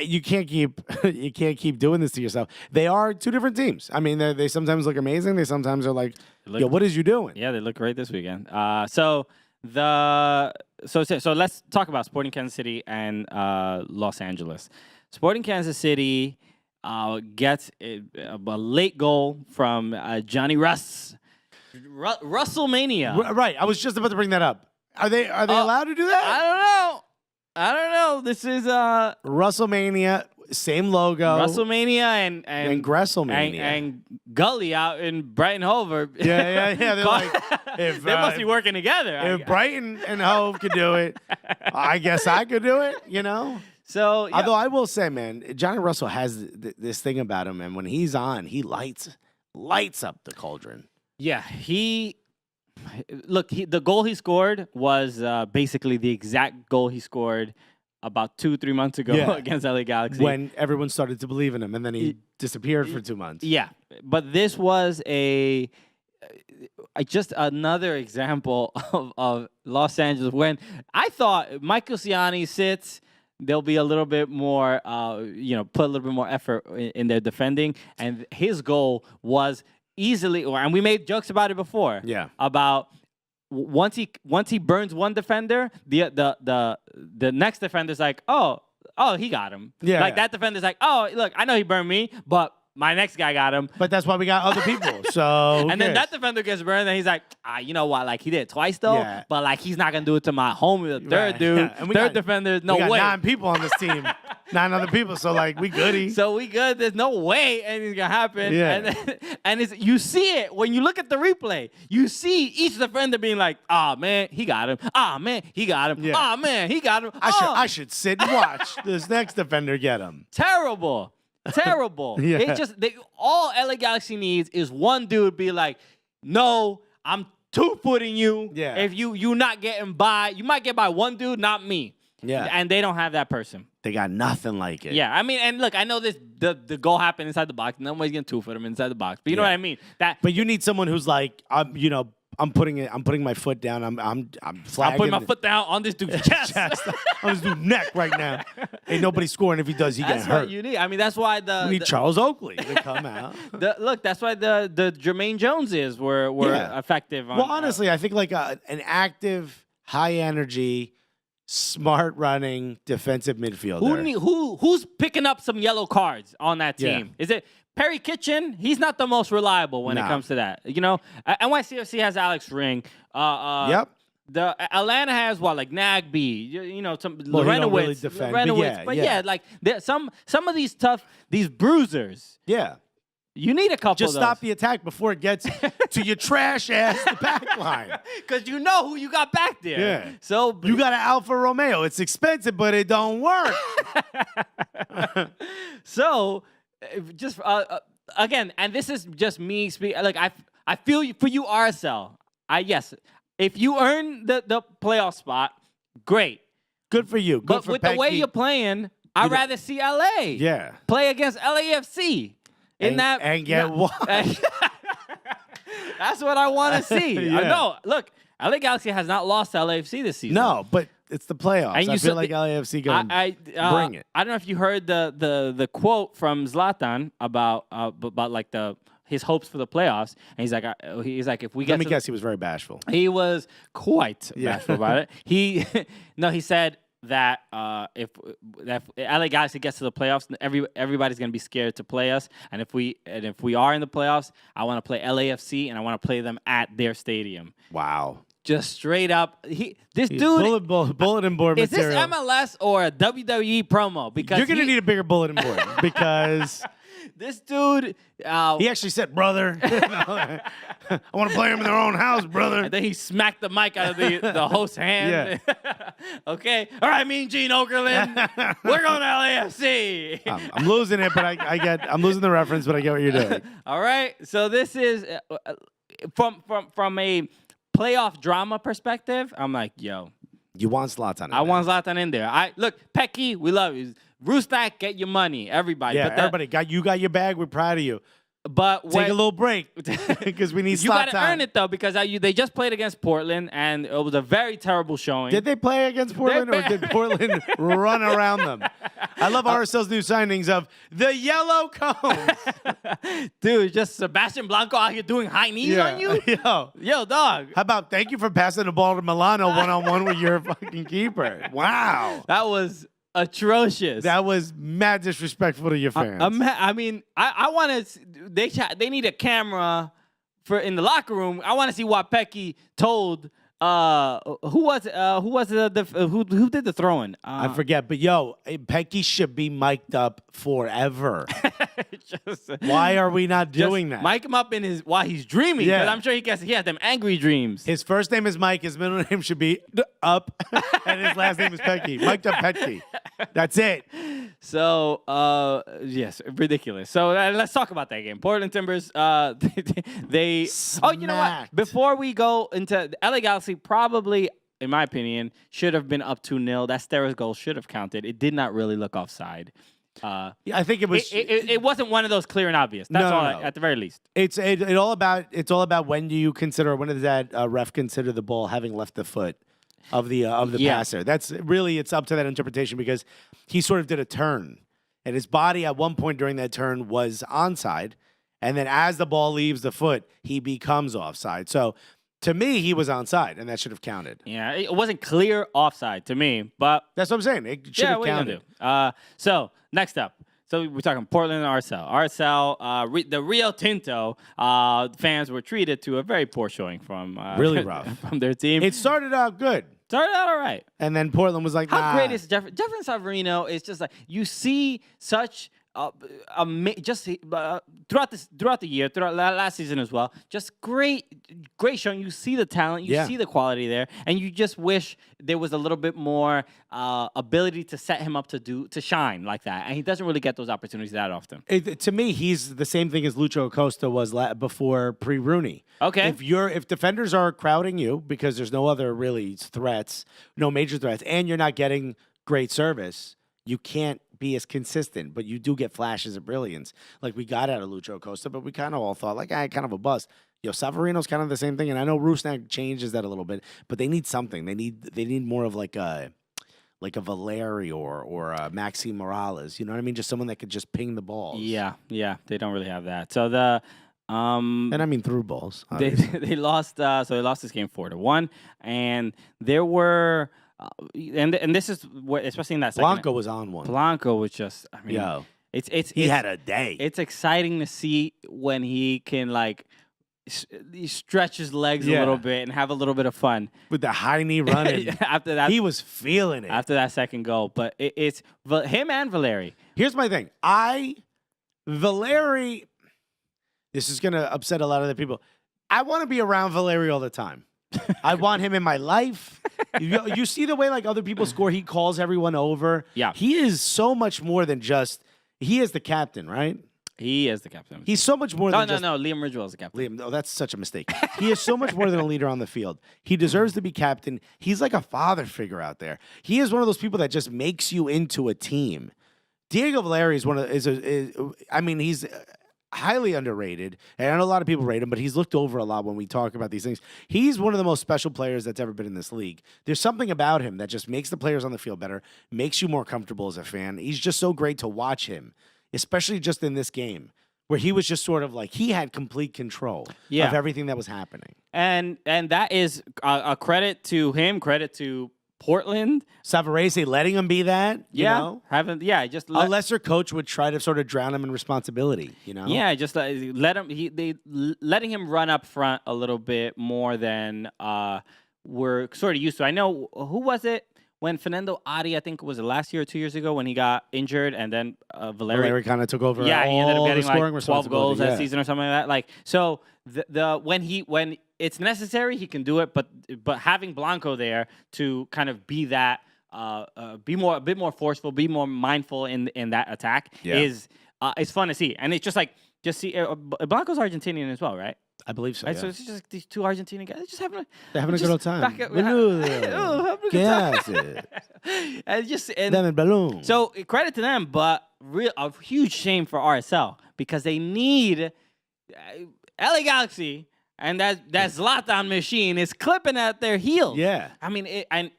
Speaker 1: You can't keep doing this to yourself. They are 2 different teams. I mean, they sometimes look amazing. They sometimes are like, yo, what is you doing?
Speaker 2: Yeah, they look great this weekend. So let's talk about Sporting Kansas City and Los Angeles. Sporting Kansas City gets a late goal from Johnny Russ. Russellmania.
Speaker 1: Right. I was just about to bring that up. Are they allowed to do that?
Speaker 2: I don't know. This is
Speaker 1: Russellmania, same logo.
Speaker 2: Russellmania and
Speaker 1: Gresselmania
Speaker 2: and Gully out in Brighton Hove.
Speaker 1: Yeah. They're like,
Speaker 2: they must be working together.
Speaker 1: If Brighton and Hove could do it, I guess I could do it.
Speaker 2: So,
Speaker 1: although I will say, man, Johnny Russell has this thing about him, and when he's on, he lights up the cauldron.
Speaker 2: Yeah, the goal he scored was basically the exact goal he scored about 2-3 months ago against LA Galaxy.
Speaker 1: When everyone started to believe in him, and then he disappeared for 2 months.
Speaker 2: Yeah, but this was just another example of Los Angeles when I thought Michael Ciani sits. They'll be a little bit more, put a little bit more effort in their defending. And his goal was easily, and we made jokes about it before.
Speaker 1: Yeah.
Speaker 2: About once he burns one defender, the next defender's like, oh, he got him.
Speaker 1: Yeah.
Speaker 2: That defender's like, oh, look, I know he burned me, but my next guy got him.
Speaker 1: But that's why we got other people. So
Speaker 2: and then that defender gets burned, and he's like, you know what? He did it twice though, but he's not gonna do it to my homie, the third dude. Yeah. And third defender, no way.
Speaker 1: We got 9 people on this team, 9 other people. So we goody.
Speaker 2: So we good. There's no way anything's gonna happen.
Speaker 1: Yeah.
Speaker 2: And you see it when you look at the replay. You see each defender being like, "Ah man, he got him. Ah man, he got him.
Speaker 1: Yeah.
Speaker 2: Ah man, he got him."
Speaker 1: I should sit and watch this next defender get him.
Speaker 2: Terrible.
Speaker 1: Yeah.
Speaker 2: All LA Galaxy needs is one dude be like, no, I'm 2-footing you.
Speaker 1: Yeah.
Speaker 2: If you not getting by, you might get by one dude, not me.
Speaker 1: Yeah.
Speaker 2: And they don't have that person.
Speaker 1: They got nothing like it.
Speaker 2: Yeah. I mean, and look, I know the goal happened inside the box. Nobody's gonna 2-foot him inside the box. But you know what I mean?
Speaker 1: But you need someone who's like, I'm putting my foot down. I'm flagging.
Speaker 2: I'm putting my foot down on this dude's chest.
Speaker 1: On this dude's neck right now. Ain't nobody scoring. If he does, he gets hurt.
Speaker 2: That's what you need. I mean, that's why
Speaker 1: you need Charles Oakley to come out.
Speaker 2: That's why the Jermaine Joneses were effective.
Speaker 1: Well, honestly, I think an active, high energy, smart running defensive midfielder.
Speaker 2: Who's picking up some yellow cards on that team? Yeah. Is it Perry Kitchen? He's not the most reliable when it comes to that. NYCFC has Alex Ring.
Speaker 1: Yep.
Speaker 2: The Atlanta has Nagby, some
Speaker 1: Lorenowitz. Really defend,
Speaker 2: but some of these bruisers.
Speaker 1: Yeah.
Speaker 2: You need a couple.
Speaker 1: Just
Speaker 2: of those.
Speaker 1: Stop the attack before it gets to your trash ass back line.
Speaker 2: Because you know who you got back there.
Speaker 1: Yeah.
Speaker 2: So
Speaker 1: you got an Alfa Romeo. It's expensive, but it don't work.
Speaker 2: So just again, and this is just me speaking. I feel for you, RSL. Yes. If you earn the playoff spot, great.
Speaker 1: Good for you.
Speaker 2: But with the way you're playing, I'd rather see LA.
Speaker 1: Yeah.
Speaker 2: Play against LAFC.
Speaker 1: And get what?
Speaker 2: That's what I want to see.
Speaker 1: Yeah.
Speaker 2: No, look, LA Galaxy has not lost to LAFC this season.
Speaker 1: No, but it's the playoffs.
Speaker 2: And
Speaker 1: I feel like LAFC going to bring it.
Speaker 2: I don't know if you heard the quote from Zlatan about his hopes for the playoffs, and he's like, if we get.
Speaker 1: Let me guess, he was very bashful.
Speaker 2: He was quite bashful about it. He said that if LA Galaxy gets to the playoffs, everybody's gonna be scared to play us. And if we are in the playoffs, I want to play LAFC and I want to play them at their stadium.
Speaker 1: Wow.
Speaker 2: Just straight up, this dude.
Speaker 1: Bulletin board
Speaker 2: is
Speaker 1: material.
Speaker 2: Is this MLS or a WWE promo? Because
Speaker 1: you're gonna need a bigger bulletin board because
Speaker 2: this dude.
Speaker 1: He actually said, "Brother, I want to play them in their own house, brother."
Speaker 2: And then he smacked the mic out of the host's hand. Yeah. Okay. All right, Mean Gene Okerlund. We're going to LAFC.
Speaker 1: I'm losing it, but I'm losing the reference, but I get what you're doing.
Speaker 2: All right. So this is from a playoff drama perspective. I'm like, yo,
Speaker 1: you want Zlatan?
Speaker 2: I want Zlatan in there. Look, Pecky, we love you. Roostak, get your money, everybody.
Speaker 1: Yeah, everybody got your bag. We're proud of you.
Speaker 2: But
Speaker 1: take a little break because we need.
Speaker 2: You got to earn it though, because they just played against Portland and it was a very terrible showing.
Speaker 1: Did they play against Portland or did Portland run around them? I love RSL's new signings of the yellow cones.
Speaker 2: Dude, just Sebastian Blanco out here doing high knees on you. Yo, dog.
Speaker 1: How about thank you for passing the ball to Milano 1-on-1 with your fucking keeper? Wow,
Speaker 2: that was atrocious.
Speaker 1: That was mad disrespectful to your fans.
Speaker 2: I mean, I want to. They need a camera in the locker room. I want to see what Pecky told. Who did the throwing?
Speaker 1: I forget, but Pecky should be mic'd up forever. Why are we not doing that?
Speaker 2: Mic him up while he's dreaming, because I'm sure he has them angry dreams.
Speaker 1: His first name is Mike. His middle name should be Up, and his last name is Pecky. Mic'd up Pecky. That's it.
Speaker 2: So, yes, ridiculous. So let's talk about that game. Portland Timbers, they
Speaker 1: smacked.
Speaker 2: Oh, you know what? Before we go into the LA Galaxy, probably, in my opinion, should have been up 2-0. That Steres goal should have counted. It did not really look offside.
Speaker 1: Yeah, I think it was.
Speaker 2: It wasn't one of those clear and obvious. That's all. No. At the very least,
Speaker 1: it's all about when do you consider, when does that ref consider the ball having left the foot of the passer? That's really, it's up to that interpretation, because he sort of did a turn and his body at one point during that turn was onside, and then as the ball leaves the foot, he becomes offside. So to me, he was onside, and that should have counted.
Speaker 2: Yeah, it wasn't clear offside to me, but
Speaker 1: that's what I'm saying. It should have counted.
Speaker 2: So next up, so we're talking Portland and RSL. RSL, the Rio Tinto fans were treated to a very poor showing from
Speaker 1: really rough
Speaker 2: from their team.
Speaker 1: It started out good.
Speaker 2: Started out all right.
Speaker 1: And then Portland was like,
Speaker 2: how great is Jefferson Savarino? Is just like, you see such throughout the year, throughout last season as well, just great showing. You see the talent, you see the quality there, and you just wish there was a little bit more ability to set him up to shine like that. And he doesn't really get those opportunities that often.
Speaker 1: To me, he's the same thing as Lucho Acosta was before pre-Rooney.
Speaker 2: Okay.
Speaker 1: If defenders are crowding you because there's no other really threats, no major threats, and you're not getting great service, you can't be as consistent, but you do get flashes of brilliance like we got out of Lucho Acosta, but we kind of all thought, like, kind of a bust. Savarino's kind of the same thing, and I know Rusnak changes that a little bit, but they need something. They need more of like a Valeri or a Maxi Morales. You know what I mean? Just someone that could just ping the balls.
Speaker 2: Yeah, they don't really have that. So
Speaker 1: and I mean through balls.
Speaker 2: They lost. So they lost this game 4-1, and there were. And this is what, especially in that second.
Speaker 1: Blanco was on one.
Speaker 2: Blanco was just, I mean,
Speaker 1: he had a day.
Speaker 2: It's exciting to see when he can he stretch his legs a little bit and have a little bit of fun
Speaker 1: with the high knee running.
Speaker 2: After that,
Speaker 1: he was feeling it
Speaker 2: after that second goal. But it's him and Valeri.
Speaker 1: Here's my thing. Valeri. This is gonna upset a lot of the people. I want to be around Valeri all the time. I want him in my life. You see the way other people score, he calls everyone over.
Speaker 2: Yeah.
Speaker 1: He is so much more than just, he is the captain, right?
Speaker 2: He is the captain.
Speaker 1: He's so much more than
Speaker 2: No, Liam Ridgewell is the captain.
Speaker 1: No, that's such a mistake. He is so much more than a leader on the field. He deserves to be captain. He's like a father figure out there. He is one of those people that just makes you into a team. Diego Valeri is he's highly underrated, and I know a lot of people rate him, but he's looked over a lot when we talk about these things. He's one of the most special players that's ever been in this league. There's something about him that just makes the players on the field better, makes you more comfortable as a fan. He's just so great to watch him, especially just in this game, where he was just sort of he had complete control of everything that was happening.
Speaker 2: And that is a credit to him, credit to Portland.
Speaker 1: Savarese letting him be that, you know?
Speaker 2: Just
Speaker 1: a lesser coach would try to sort of drown him in responsibility, you know?
Speaker 2: Yeah, just letting him run up front a little bit more than we're sort of used to. I know, who was it? When Fernando Adi, I think it was last year or 2 years ago, when he got injured, and then Valeri
Speaker 1: kind of took over.
Speaker 2: Yeah, he ended up getting
Speaker 1: like
Speaker 2: 12 goals that season or something like that. Like, so when it's necessary, he can do it. But having Blanco there to kind of be that, a bit more forceful, be more mindful in that attack is it's fun to see. And it's just see Blanco's Argentinian as well, right?
Speaker 1: I believe so.
Speaker 2: Right, so it's just these two Argentinian guys just having
Speaker 1: a good old time.
Speaker 2: So credit to them, but a huge shame for RSL because they need LA Galaxy, and that Zlatan machine is clipping at their heels.
Speaker 1: Yeah,
Speaker 2: I mean, and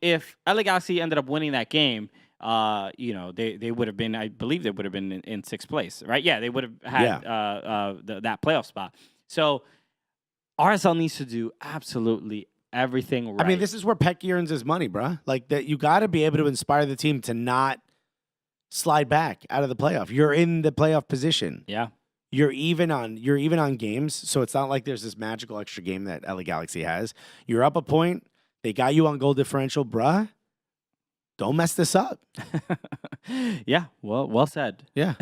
Speaker 2: if LA Galaxy ended up winning that game, they would have been. I believe they would have been in sixth place, right? Yeah, they would have had that playoff spot. So RSL needs to do absolutely everything right.
Speaker 1: I mean, this is where Pecky earns his money, bruh. Like that, you got to be able to inspire the team to not slide back out of the playoff. You're in the playoff position.
Speaker 2: Yeah,
Speaker 1: you're even on games, so it's not like there's this magical extra game that LA Galaxy has. You're up a point. They got you on goal differential, bruh. Don't mess this up.
Speaker 2: Yeah, well said.
Speaker 1: Yeah,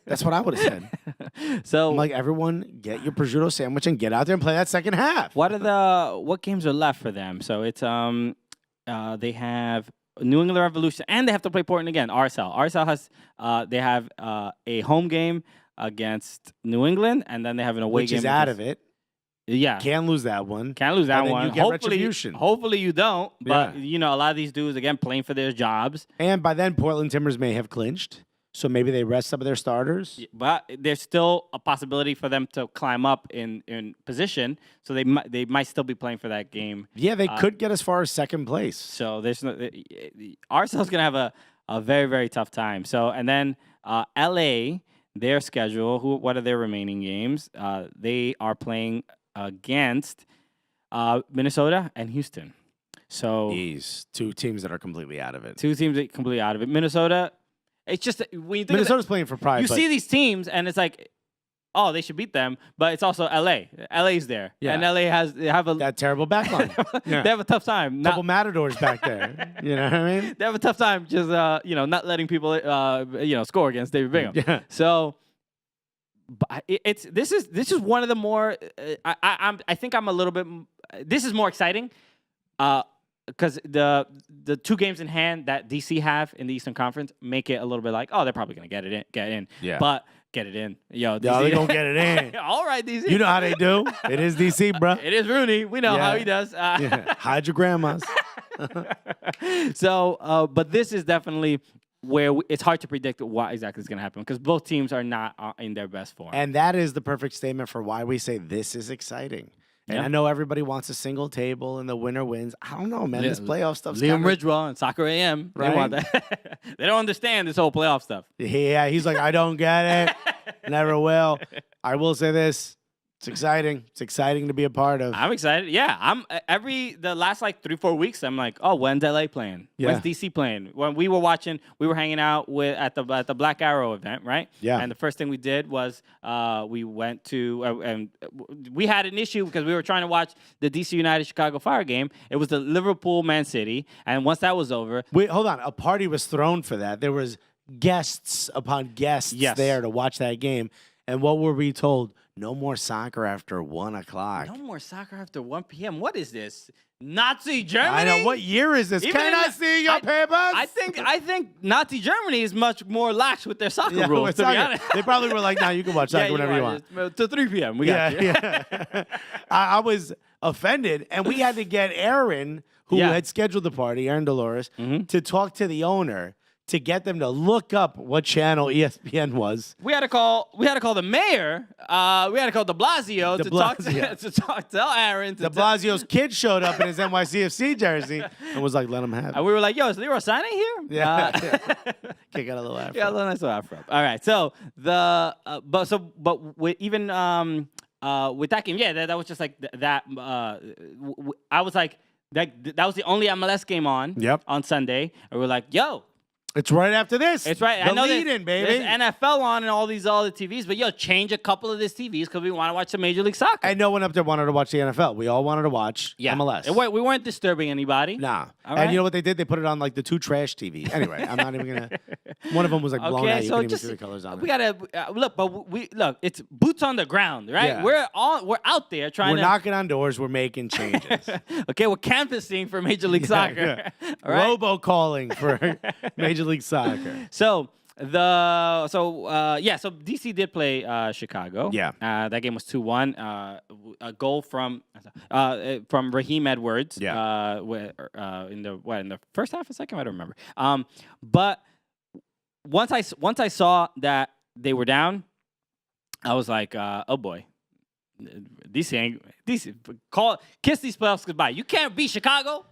Speaker 1: that's what I would have said.
Speaker 2: So,
Speaker 1: I'm like, everyone, get your prosciutto sandwich and get out there and play that second half.
Speaker 2: What games are left for them? So it's they have New England Revolution, and they have to play Portland again. RSL has they have a home game against New England, and then they have an away game.
Speaker 1: Which is out of it.
Speaker 2: Yeah,
Speaker 1: can't lose that one.
Speaker 2: Can't lose that
Speaker 1: and then
Speaker 2: one.
Speaker 1: You get retribution.
Speaker 2: Hopefully you don't. But a lot of these dudes again playing for their jobs.
Speaker 1: And by then, Portland Timbers may have clinched, so maybe they rest some of their starters.
Speaker 2: Yeah, but there's still a possibility for them to climb up in position, so they might still be playing for that game.
Speaker 1: Yeah, they could get as far as second place.
Speaker 2: So there's RSL's gonna have a very, very tough time. So and then LA, their schedule. What are their remaining games? They are playing against Minnesota and Houston. So
Speaker 1: these two teams that are completely out of it.
Speaker 2: Minnesota, it's just when you think
Speaker 1: Minnesota's playing for pride.
Speaker 2: You see these teams and it's like, oh, they should beat them, but it's also LA. LA's there, and LA they have
Speaker 1: that terrible backline.
Speaker 2: They have a tough time.
Speaker 1: Couple matadors back there. You know what I mean?
Speaker 2: They have a tough time just not letting people score against David Bingham.
Speaker 1: Yeah.
Speaker 2: So. But this is one of the more I think I'm a little bit. This is more exciting, because the two games in hand that DC have in the Eastern Conference make it a little bit like, oh, they're probably gonna get in.
Speaker 1: Yeah.
Speaker 2: But get it in, DC.
Speaker 1: They gonna get it in.
Speaker 2: All right, DC.
Speaker 1: You know how they do. It is DC, bro.
Speaker 2: It is Rooney. We know how he does.
Speaker 1: Hide your grandmas.
Speaker 2: So, but this is definitely where it's hard to predict what exactly is going to happen because both teams are not in their best form.
Speaker 1: And that is the perfect statement for why we say this is exciting. And I know everybody wants a single table and the winner wins. I don't know, man. This playoff stuff's
Speaker 2: Liam Ridgewell and Soccer AM. Right? They want that. They don't understand this whole playoff stuff.
Speaker 1: Yeah, he's like, I don't get it. Never will. I will say this. It's exciting. It's exciting to be a part of.
Speaker 2: I'm excited. Yeah, I'm the last 3-4 weeks. I'm like, oh, when's LA playing?
Speaker 1: Yeah.
Speaker 2: When's DC playing? When we were hanging out at the Black Arrow event, right?
Speaker 1: Yeah.
Speaker 2: And the first thing we did was we went to and we had an issue because we were trying to watch the DC United Chicago Fire game. It was the Liverpool Man City, and once that was over,
Speaker 1: wait, hold on. A party was thrown for that. There was guests upon guests there to watch that game, and what were we told? No more soccer after 1 o'clock.
Speaker 2: No more soccer after 1 p.m. What is this? Nazi Germany?
Speaker 1: I know. What year is this? Can I see your papers?
Speaker 2: I think Nazi Germany is much more lax with their soccer rules, to be honest.
Speaker 1: They probably were like, no, you can watch soccer whenever you want.
Speaker 2: To 3 p.m. We got you.
Speaker 1: Yeah. I was offended, and we had to get Aaron, who had scheduled the party, Aaron Dolores, to talk to the owner to get them to look up what channel ESPN was.
Speaker 2: We had to call the mayor. We had to call de Blasio to tell Aaron.
Speaker 1: De Blasio's kid showed up in his NYCFC jersey and was like, let him have it.
Speaker 2: And we were like, yo, is Leroy Sané here?
Speaker 1: Yeah. Kick out a little afro.
Speaker 2: Yeah, a little nice little afro. All right. So but with even with that game, that was just like that. I was like, That was the only MLS game on.
Speaker 1: Yep.
Speaker 2: On Sunday, and we're like, yo.
Speaker 1: It's right after this.
Speaker 2: It's right.
Speaker 1: The
Speaker 2: I know
Speaker 1: lead-in, baby.
Speaker 2: There's NFL on and all these other TVs, but change a couple of these TVs because we want to watch some Major League Soccer.
Speaker 1: And no one up there wanted to watch the NFL. We all wanted to watch MLS.
Speaker 2: We weren't disturbing anybody.
Speaker 1: Nah.
Speaker 2: All
Speaker 1: and you know what they did? They put it on like the 2 trash TVs. Anyway, I'm not even gonna. One of them was like blown out. You couldn't even see the colors on it.
Speaker 2: We gotta look, but look. It's boots on the ground, right?
Speaker 1: Yeah.
Speaker 2: We're out there trying.
Speaker 1: We're knocking on doors. We're making changes.
Speaker 2: Okay, we're canvassing for Major League Soccer.
Speaker 1: Yeah.
Speaker 2: All right?
Speaker 1: Robo-calling for Major League Soccer.
Speaker 2: So DC did play Chicago.
Speaker 1: Yeah.
Speaker 2: That game was 2-1. A goal from Raheem Edwards.
Speaker 1: Yeah.
Speaker 2: In the first half or second, I don't remember. But once I saw that they were down, I was like, oh boy. DC kiss these playoffs goodbye. You can't beat Chicago.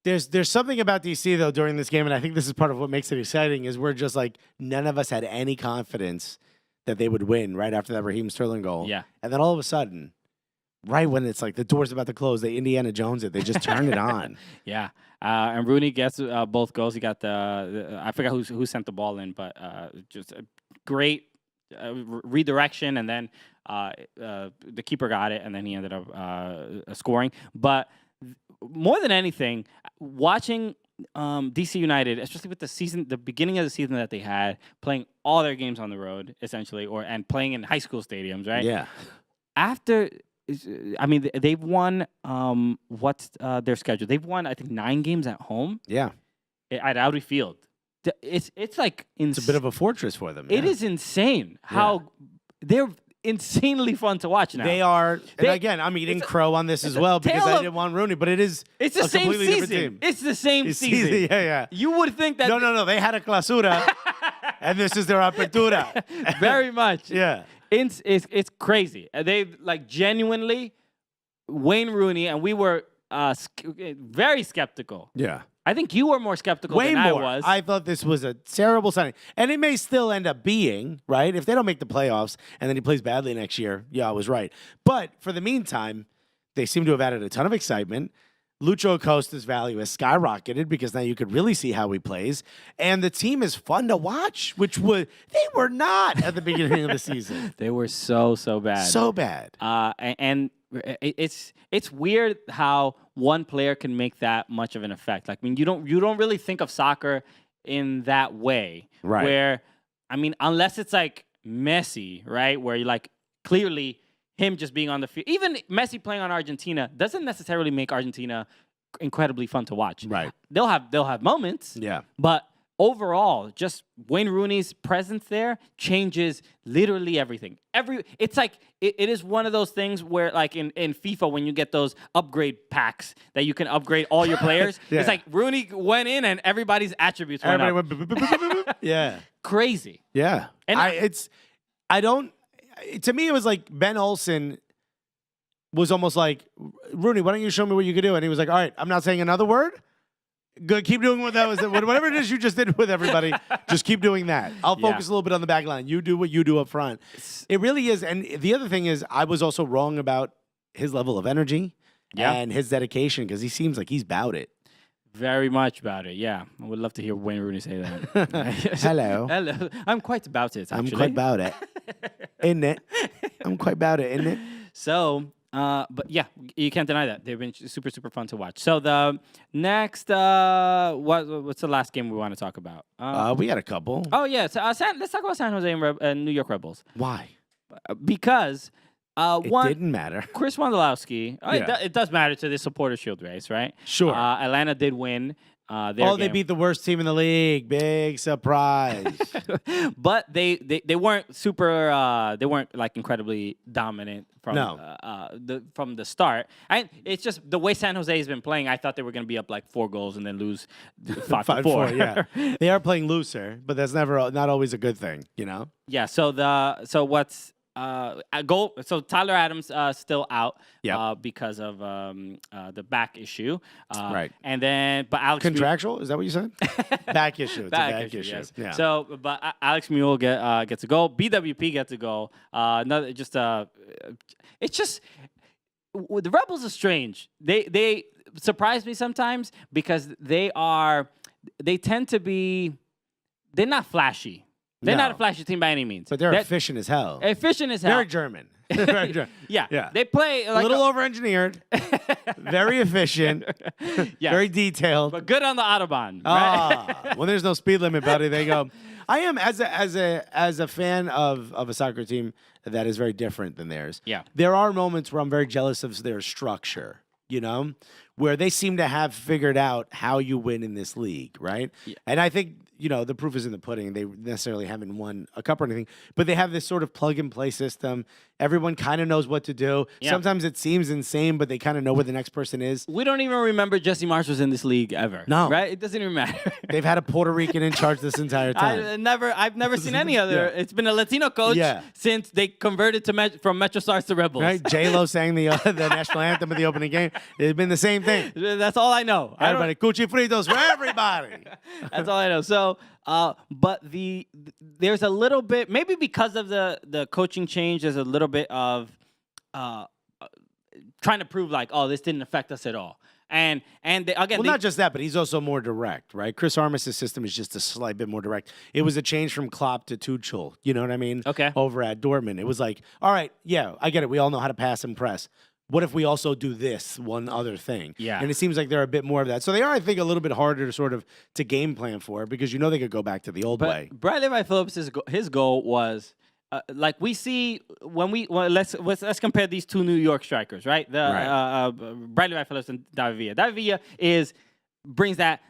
Speaker 1: There's something about DC, though, during this game, and I think this is part of what makes it exciting, is we're just like, none of us had any confidence that they would win right after that Raheem Sterling goal.
Speaker 2: Yeah.
Speaker 1: And then all of a sudden, right when it's like the door's about to close, they Indiana Jones it. They just turn it on.
Speaker 2: Yeah. And Rooney gets both goals. He got I forgot who sent the ball in, but just a great redirection, and then the keeper got it, and then he ended up scoring. But more than anything, watching DC United, especially with the beginning of the season that they had, playing all their games on the road, essentially, and playing in high school stadiums, right?
Speaker 1: Yeah.
Speaker 2: They've won, what's their schedule? They've won, I think, 9 games at home.
Speaker 1: Yeah.
Speaker 2: At Audi Field. It's like...
Speaker 1: It's a bit of a fortress for them.
Speaker 2: It is insane how they're insanely fun to watch now.
Speaker 1: They are. And again, I'm eating crow on this as well because I didn't want Rooney, but it's
Speaker 2: the same season. It's the same season.
Speaker 1: Yeah.
Speaker 2: You would think that...
Speaker 1: No. They had a clausura, and this is their apertura.
Speaker 2: Very much.
Speaker 1: Yeah.
Speaker 2: It's crazy. They genuinely, Wayne Rooney, and we were very skeptical.
Speaker 1: Yeah.
Speaker 2: I think you were more skeptical than I was.
Speaker 1: I thought this was a terrible signing. And it may still end up being, right? If they don't make the playoffs and then he plays badly next year, yeah, I was right. But for the meantime, they seem to have added a ton of excitement. Lucho Acosta's value has skyrocketed because now you could really see how he plays. And the team is fun to watch, they were not at the beginning of the season.
Speaker 2: They were so bad.
Speaker 1: So bad.
Speaker 2: And it's weird how one player can make that much of an effect. Like, I mean, you don't really think of soccer in that way.
Speaker 1: Right.
Speaker 2: Where, I mean, unless it's like Messi, right? Where you're like, clearly him just being on the field. Even Messi playing on Argentina doesn't necessarily make Argentina incredibly fun to watch.
Speaker 1: Right.
Speaker 2: They'll have moments.
Speaker 1: Yeah.
Speaker 2: But overall, just Wayne Rooney's presence there changes literally everything. It's like it is one of those things where, like in FIFA, when you get those upgrade packs that you can upgrade all your players,
Speaker 1: yeah.
Speaker 2: It's like Rooney went in and everybody's attributes went up.
Speaker 1: Yeah.
Speaker 2: Crazy.
Speaker 1: Yeah.
Speaker 2: And
Speaker 1: to me, it was like Ben Olsen was almost like, Rooney, why don't you show me what you could do? And he was like, all right, I'm not saying another word. Good, keep doing what that was. Whatever it is you just did with everybody, just keep doing that. I'll focus a little bit on the back line. You do what you do up front. It really is. And the other thing is, I was also wrong about his level of energy and his dedication because he seems like he's about it.
Speaker 2: Very much about it, yeah. I would love to hear Wayne Rooney say that.
Speaker 1: Hello.
Speaker 2: Hello. I'm quite about it, actually.
Speaker 1: I'm quite about it. Isn't it? I'm quite about it, isn't it?
Speaker 2: So, but yeah, you can't deny that. They've been super fun to watch. So the next, what's the last game we want to talk about?
Speaker 1: We had a couple.
Speaker 2: Oh, yeah. So, let's talk about San Jose and New York Rebels.
Speaker 1: Why?
Speaker 2: Because...
Speaker 1: it didn't matter.
Speaker 2: Chris Wondolowski. It does matter to the supporter shield race, right?
Speaker 1: Sure.
Speaker 2: Atlanta did win.
Speaker 1: They beat the worst team in the league. Big surprise.
Speaker 2: But they weren't super. They weren't like incredibly dominant from from the start. And it's just the way San Jose has been playing. I thought they were going to be up like 4 goals and then lose 5-4.
Speaker 1: Yeah, they are playing looser, but that's not always a good thing, you know.
Speaker 2: Yeah. So what's a goal. So Tyler Adams still out because of the back issue.
Speaker 1: Right.
Speaker 2: And then, but Alex
Speaker 1: contractual is that what you said? Back issue. It's
Speaker 2: back
Speaker 1: a back issue.
Speaker 2: Yes.
Speaker 1: Yeah.
Speaker 2: So, but Alex Mule gets a goal. BWP gets a goal. Another it's just the Rebels are strange. They surprise me sometimes because they tend to be, they're not flashy. They're not a flashy team by any means.
Speaker 1: But they're efficient as hell.
Speaker 2: Efficient as hell.
Speaker 1: Very German. Very German.
Speaker 2: Yeah. They play like
Speaker 1: a little over-engineered. Very efficient.
Speaker 2: Yes.
Speaker 1: Very detailed.
Speaker 2: But good on the Autobahn. Right?
Speaker 1: When there's no speed limit, buddy, they go. I am as a fan of a soccer team that is very different than theirs.
Speaker 2: Yeah.
Speaker 1: There are moments where I'm very jealous of their structure, where they seem to have figured out how you win in this league, right? Yeah. And I think, the proof is in the pudding. They necessarily haven't won a cup or anything, but they have this sort of plug-and-play system. Everyone kind of knows what to do. Yeah. Sometimes it seems insane, but they kind of know where the next person is.
Speaker 2: We don't even remember Jesse Marsh was in this league ever.
Speaker 1: No.
Speaker 2: Right? It doesn't even matter.
Speaker 1: They've had a Puerto Rican in charge this entire time.
Speaker 2: I've never seen any other. Yeah. It's been a Latino coach since they converted from Metro Stars to Rebels.
Speaker 1: Right? J-Lo sang the national anthem of the opening game. It's been the same thing.
Speaker 2: That's all I know.
Speaker 1: Everybody, cuchi fritos for everybody.
Speaker 2: That's all I know. So, but there's a little bit, maybe because of the coaching change, there's a little bit of trying to prove like, oh, this didn't affect us at all. And again,
Speaker 1: not just that, but he's also more direct, right? Chris Armas' system is just a slight bit more direct. It was a change from Klopp to Tuchel, you know what I mean?
Speaker 2: Okay.
Speaker 1: Over at Dortmund. It was like, all right, yeah, I get it. We all know how to pass and press. What if we also do this one other thing?
Speaker 2: Yeah.
Speaker 1: And it seems like they're a bit more of that. So they are, I think, a little bit harder to game plan for because they could go back to the old way.
Speaker 2: Bradley Wright Phillips' his goal was like we see let's compare these two New York strikers, right? Bradley Wright Phillips and David Villa. David Villa brings that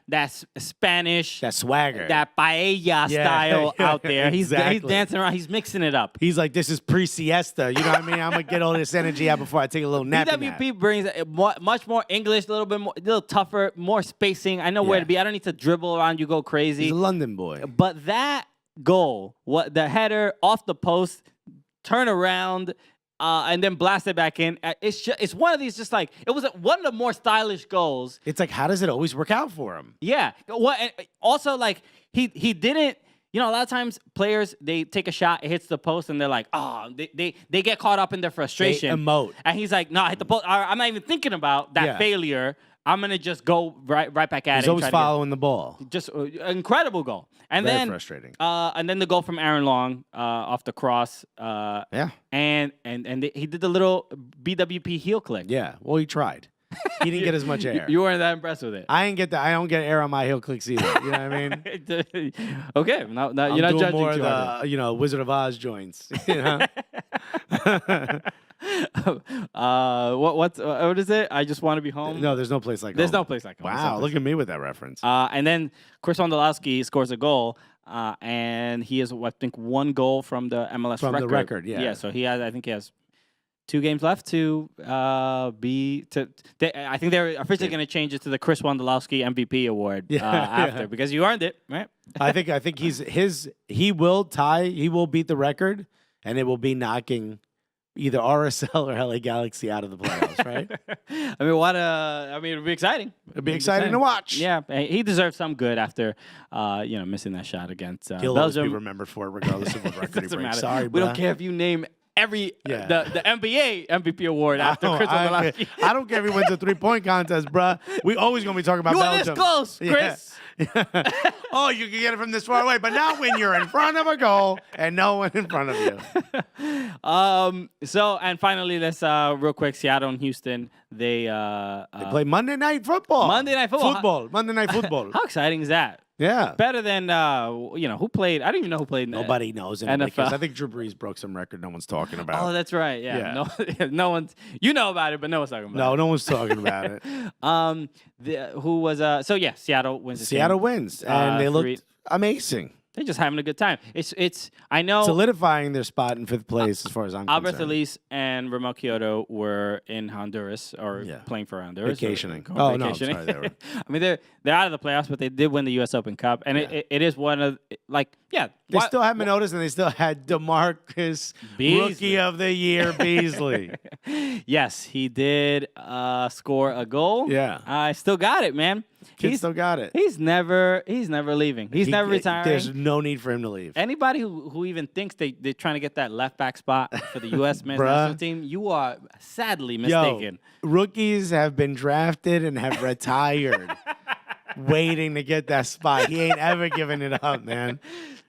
Speaker 2: Spanish,
Speaker 1: that swagger,
Speaker 2: that paella style out there. He's dancing around. He's mixing it up.
Speaker 1: He's like, this is pre-siesta. You know what I mean? I'm gonna get all this energy out before I take a little nap.
Speaker 2: BWP brings much more English, a little tougher, more spacing. I know where to be. I don't need to dribble around you, go crazy.
Speaker 1: He's a London boy.
Speaker 2: But that goal, the header off the post, turn around. And then blast it back in. It's one of these just like, it was one of the more stylish goals.
Speaker 1: It's like, how does it always work out for him?
Speaker 2: Yeah. And also, like, he didn't, a lot of times players, they take a shot, it hits the post, and they're like, oh, they get caught up in their frustration.
Speaker 1: They emote.
Speaker 2: And he's like, no, I hit the post. I'm not even thinking about that failure. I'm going to just go right back at it.
Speaker 1: He's always following the ball.
Speaker 2: Just incredible goal. And
Speaker 1: Very
Speaker 2: then
Speaker 1: frustrating.
Speaker 2: And then the goal from Aaron Long off the cross. And he did the little BWP heel click.
Speaker 1: Yeah. Well, he tried. He didn't get as much air.
Speaker 2: You weren't that impressed with it.
Speaker 1: I don't get air on my heel clicks either. You know what I mean?
Speaker 2: Okay. Now you're not judging
Speaker 1: more
Speaker 2: too hard.
Speaker 1: Wizard of Oz joints.
Speaker 2: What is it? I just want to be home.
Speaker 1: No, there's no place like home.
Speaker 2: There's no place like home.
Speaker 1: Wow, look at me with that reference.
Speaker 2: And then Chris Wondolowski scores a goal, and he has I think one goal from the MLS record.
Speaker 1: From the record, yeah.
Speaker 2: Yeah, so he has 2 games left to I think they're officially going to change it to the Chris Wondolowski MVP award after because you earned it, right?
Speaker 1: I think he will beat the record, and it will be knocking either RSL or LA Galaxy out of the playoffs, right?
Speaker 2: It'd be exciting.
Speaker 1: It'd be exciting to watch.
Speaker 2: Yeah, he deserves some good after, missing that shot against
Speaker 1: He'll
Speaker 2: Belgium.
Speaker 1: always be remembered for it, regardless of what record he breaks. Sorry,
Speaker 2: we don't care if you name the NBA MVP award after Chris Wondolowski.
Speaker 1: I don't care if he wins a 3-point contest, bruh. We always gonna be talking about Belgium.
Speaker 2: You were this close, Chris.
Speaker 1: Oh, you can get it from this far away, but not when you're in front of a goal and no one in front of you.
Speaker 2: So, and finally, let's real quick, Seattle and Houston. They
Speaker 1: play Monday Night Football.
Speaker 2: Monday Night Football.
Speaker 1: Monday Night Football.
Speaker 2: How exciting is that?
Speaker 1: Yeah.
Speaker 2: Better than, who played. I don't even know who played.
Speaker 1: Nobody knows.
Speaker 2: NFL.
Speaker 1: I think Drew Brees broke some record no one's talking about.
Speaker 2: Oh, that's right. Yeah. No one's, you know about it, but no one's talking about it.
Speaker 1: No one's talking about it.
Speaker 2: Seattle wins.
Speaker 1: Seattle wins. And they looked amazing.
Speaker 2: They're just having a good time. It's I know
Speaker 1: solidifying their spot in 5th place as far as I'm
Speaker 2: Albert
Speaker 1: concerned.
Speaker 2: Elise and Ramel Kyoto were in Honduras or playing for Honduras.
Speaker 1: Vacationing.
Speaker 2: No, I'm sorry. I mean, they're out of the playoffs, but they did win the U.S. Open Cup, and it is one of
Speaker 1: They still haven't been noticed, and they still had DeMarcus
Speaker 2: Beasley.
Speaker 1: Rookie of the Year Beasley.
Speaker 2: Yes, he did score a goal.
Speaker 1: Yeah.
Speaker 2: I still got it, man.
Speaker 1: Kid still got it.
Speaker 2: He's never leaving. He's never retiring.
Speaker 1: There's no need for him to leave.
Speaker 2: Anybody who even thinks they're trying to get that left back spot for the U.S. men's national team, you are sadly mistaken.
Speaker 1: Rookies have been drafted and have retired, waiting to get that spot. He ain't ever giving it up, man.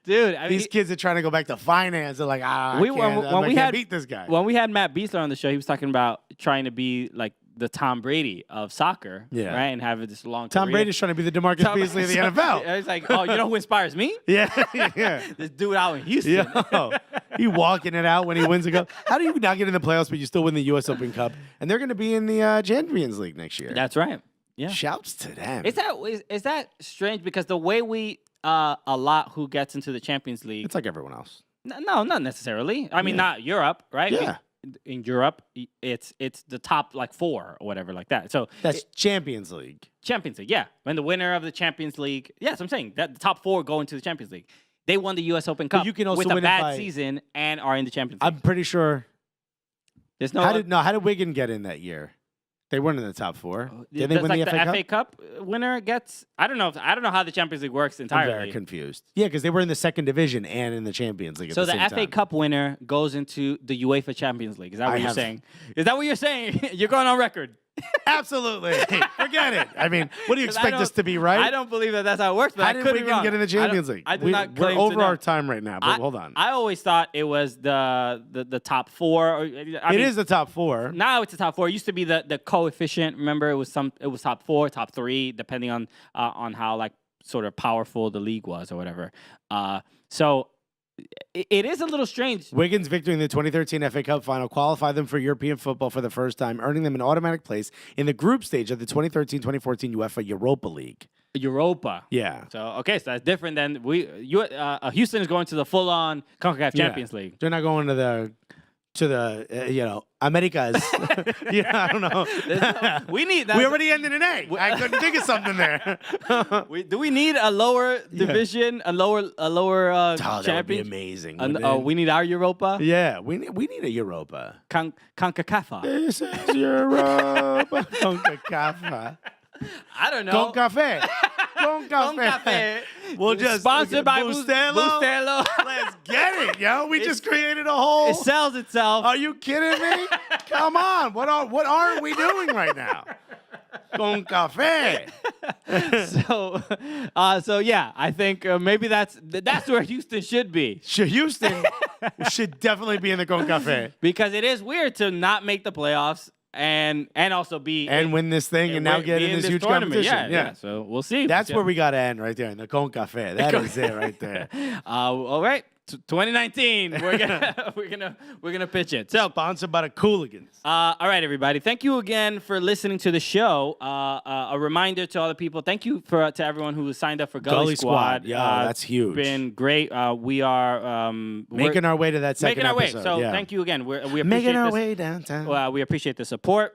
Speaker 2: Dude,
Speaker 1: these kids are trying to go back to finance. They're like, I can't beat this guy.
Speaker 2: When we had Matt Beasler on the show, he was talking about trying to be like the Tom Brady of soccer, right? And have this long
Speaker 1: Tom Brady's trying to be the DeMarcus Beasley of the NFL.
Speaker 2: He's like, oh, you know who inspires me?
Speaker 1: Yeah.
Speaker 2: This dude out in Houston.
Speaker 1: He walking it out when he wins a cup. How do you not get in the playoffs, but you still win the U.S. Open Cup? And they're going to be in the Champions League next year.
Speaker 2: That's right. Yeah.
Speaker 1: Shouts to them.
Speaker 2: Is that strange? Because the way we allot who gets into the Champions League,
Speaker 1: it's like everyone else.
Speaker 2: No, not necessarily. I mean, not Europe, right?
Speaker 1: Yeah.
Speaker 2: In Europe, it's the top like 4 or whatever like that. So
Speaker 1: that's Champions League.
Speaker 2: Champions League, yeah. When the winner of the Champions League, yes, I'm saying that the top 4 go into the Champions League. They won the U.S. Open Cup
Speaker 1: you can also
Speaker 2: with a
Speaker 1: win
Speaker 2: bad season and are in the Champions League.
Speaker 1: I'm pretty sure.
Speaker 2: There's no.
Speaker 1: How did Wigan get in that year? They weren't in the top 4. Did they win
Speaker 2: like
Speaker 1: the FA
Speaker 2: Cup winner gets. I don't know how the Champions League works entirely.
Speaker 1: I'm very confused. Yeah, because they were in the second division and in the Champions League.
Speaker 2: So the FA
Speaker 1: time.
Speaker 2: Cup winner goes into the UEFA Champions League. Is that what you're saying? Is that what you're saying? You're going on record.
Speaker 1: Absolutely. Forget it. I mean, what do you expect this to be, right?
Speaker 2: I don't believe that's how it works. But
Speaker 1: how did Wigan get in the Champions League?
Speaker 2: I do not claim
Speaker 1: we're over our time right now, but hold on.
Speaker 2: I always thought it was the top 4.
Speaker 1: It is the top 4.
Speaker 2: Now it's the top 4. It used to be the coefficient. Remember, it was top 4, top 3, depending on how like sort of powerful the league was or whatever. So. It is a little strange.
Speaker 1: Wigan's victory in the 2013 FA Cup final qualified them for European football for the first time, earning them an automatic place in the group stage of the 2013-2014 UEFA Europa League.
Speaker 2: Europa.
Speaker 1: Yeah.
Speaker 2: So that's different than Houston is going to the full-on CONCACAF Champions League.
Speaker 1: They're not going to the Americas. I don't know.
Speaker 2: We need that.
Speaker 1: We already ended in A. I couldn't think of something there.
Speaker 2: Do we need a lower division, a lower champion?
Speaker 1: That would be amazing.
Speaker 2: We need our Europa?
Speaker 1: Yeah, we need a Europa.
Speaker 2: CONCACAF.
Speaker 1: This is Europa. CONCACAF.
Speaker 2: I don't know.
Speaker 1: Con Cafe. We'll just
Speaker 2: sponsored by Bustelo.
Speaker 1: Let's get it, yo. We just created a whole.
Speaker 2: It sells itself.
Speaker 1: Are you kidding me? Come on. What aren't we doing right now? Con Cafe.
Speaker 2: So yeah, I think maybe that's where Houston should be.
Speaker 1: Houston should definitely be in the Con Cafe
Speaker 2: because it is weird to not make the playoffs. And also
Speaker 1: win this thing and now get in this huge competition.
Speaker 2: Yeah. So we'll see.
Speaker 1: That's where we got to end right there in the Con Cafe. That is it right there.
Speaker 2: All right. 2019, we're gonna pitch it. So
Speaker 1: sponsored by the Cooligans.
Speaker 2: All right, everybody. Thank you again for listening to the show. A reminder to all the people. Thank you to everyone who signed up for Gully Squad.
Speaker 1: Yeah, that's huge.
Speaker 2: Been great. We are
Speaker 1: making our way to that second episode.
Speaker 2: So thank you again. We appreciate
Speaker 1: making our way downtown.
Speaker 2: We appreciate the support.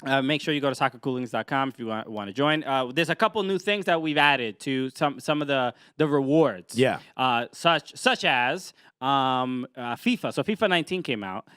Speaker 2: Make sure you go to soccercooligans.com if you want to join. There's a couple new things that we've added to some of the rewards.
Speaker 1: Yeah.
Speaker 2: Such as FIFA. So FIFA 19 came out,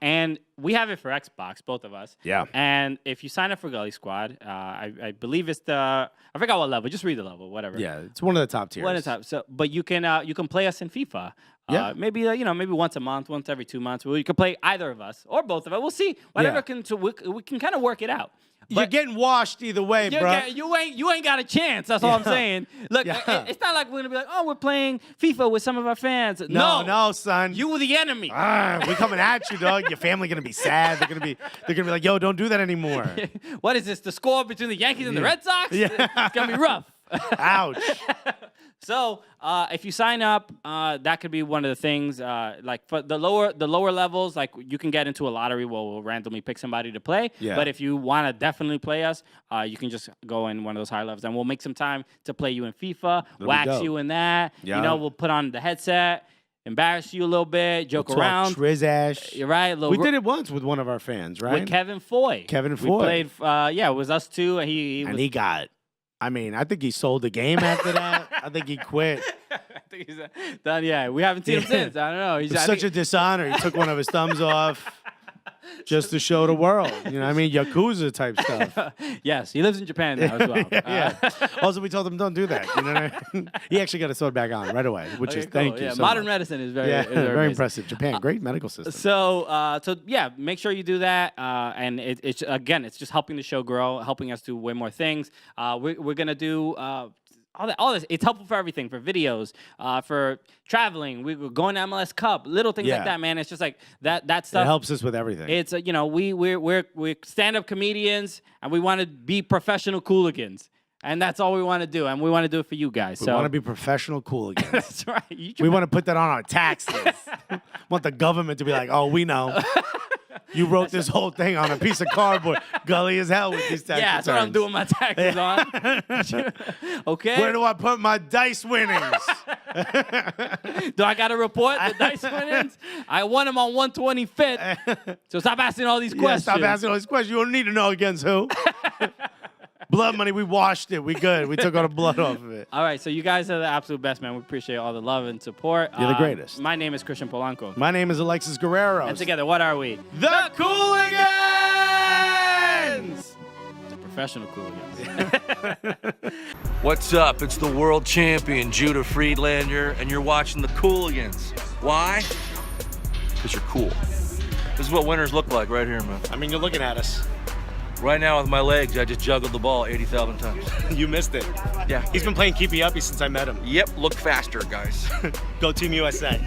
Speaker 2: and we have it for Xbox, both of us.
Speaker 1: Yeah.
Speaker 2: And if you sign up for Gully Squad, I believe it's I forgot what level. Just read the level, whatever.
Speaker 1: Yeah, it's one of the top tiers.
Speaker 2: One of the top. So, but you can play us in FIFA.
Speaker 1: Yeah.
Speaker 2: Maybe once a month, once every 2 months. You can play either of us or both of us. We'll see. Whatever we can kind of work it out.
Speaker 1: You're getting washed either way, bro.
Speaker 2: You ain't got a chance. That's all I'm saying. Look, it's not like we're gonna be like, oh, we're playing FIFA with some of our fans.
Speaker 1: No, son.
Speaker 2: You were the enemy.
Speaker 1: We coming at you, dog. Your family gonna be sad. They're gonna be like, yo, don't do that anymore.
Speaker 2: What is this? The score between the Yankees and the Red Sox?
Speaker 1: Yeah.
Speaker 2: It's gonna be rough.
Speaker 1: Ouch.
Speaker 2: So if you sign up, that could be one of the things. Like for the lower levels, like you can get into a lottery where we'll randomly pick somebody to play.
Speaker 1: Yeah.
Speaker 2: But if you want to definitely play us, you can just go in one of those high levels, and we'll make some time to play you in FIFA, wax you in that.
Speaker 1: Yeah.
Speaker 2: We'll put on the headset, embarrass you a little bit, joke around.
Speaker 1: Trizash.
Speaker 2: You're right.
Speaker 1: We did it once with one of our fans, right?
Speaker 2: With Kevin Foy.
Speaker 1: We
Speaker 2: played. It was us two, and he
Speaker 1: got. I think he sold the game after that. I think he quit.
Speaker 2: I think he's done. Yeah, we haven't seen him since. I don't know.
Speaker 1: It's such a dishonor. He took one of his thumbs off. just to show the world. You know what I mean? Yakuza type stuff.
Speaker 2: Yes, he lives in Japan now as well.
Speaker 1: Yeah. Also, we told him don't do that. You know what I mean? He actually got a sword back on right away, which is thank you.
Speaker 2: Yeah,
Speaker 1: so
Speaker 2: modern
Speaker 1: much.
Speaker 2: medicine is very,
Speaker 1: very impressive. Japan, great medical system.
Speaker 2: So yeah, make sure you do that. And it's just helping the show grow, helping us do way more things. We're gonna do. All this, it's helpful for everything, for videos, for traveling. We're going to MLS Cup, little things like that, man. It's just like that stuff.
Speaker 1: It helps us with everything.
Speaker 2: It's we're stand-up comedians, and we want to be professional Cooligans, and that's all we want to do, and we want to do it for you guys.
Speaker 1: We want to be professional Cooligans.
Speaker 2: That's right.
Speaker 1: We want to put that on our taxes. Want the government to be like, oh, we know. You wrote this whole thing on a piece of cardboard. Gully as hell with these tax
Speaker 2: returns. That's what I'm doing my taxes on. Okay.
Speaker 1: Where do I put my dice winnings?
Speaker 2: Do I got to report the dice winnings? I won them on 125th. So stop asking all these questions.
Speaker 1: Stop asking all these questions. You don't need to know against who. Blood money, we washed it. We good. We took all the blood off of it.
Speaker 2: All right, so you guys are the absolute best, man. We appreciate all the love and support.
Speaker 1: You're the greatest.
Speaker 2: My name is Christian Polanco.
Speaker 1: My name is Alexis Guerrero.
Speaker 2: And together, what are we?
Speaker 1: The Cooligans!
Speaker 2: The professional Cooligans.
Speaker 4: What's up? It's the world champion, Judah Friedlander, and you're watching the Cooligans. Why? Because you're cool. This is what winners look like right here, man.
Speaker 1: I mean, you're looking at us.
Speaker 4: Right now with my legs, I just juggled the ball 80,000 times.
Speaker 1: You missed it.
Speaker 4: Yeah.
Speaker 1: He's been playing keepy uppy since I met him.
Speaker 4: Yep, look faster, guys.
Speaker 1: Go Team USA.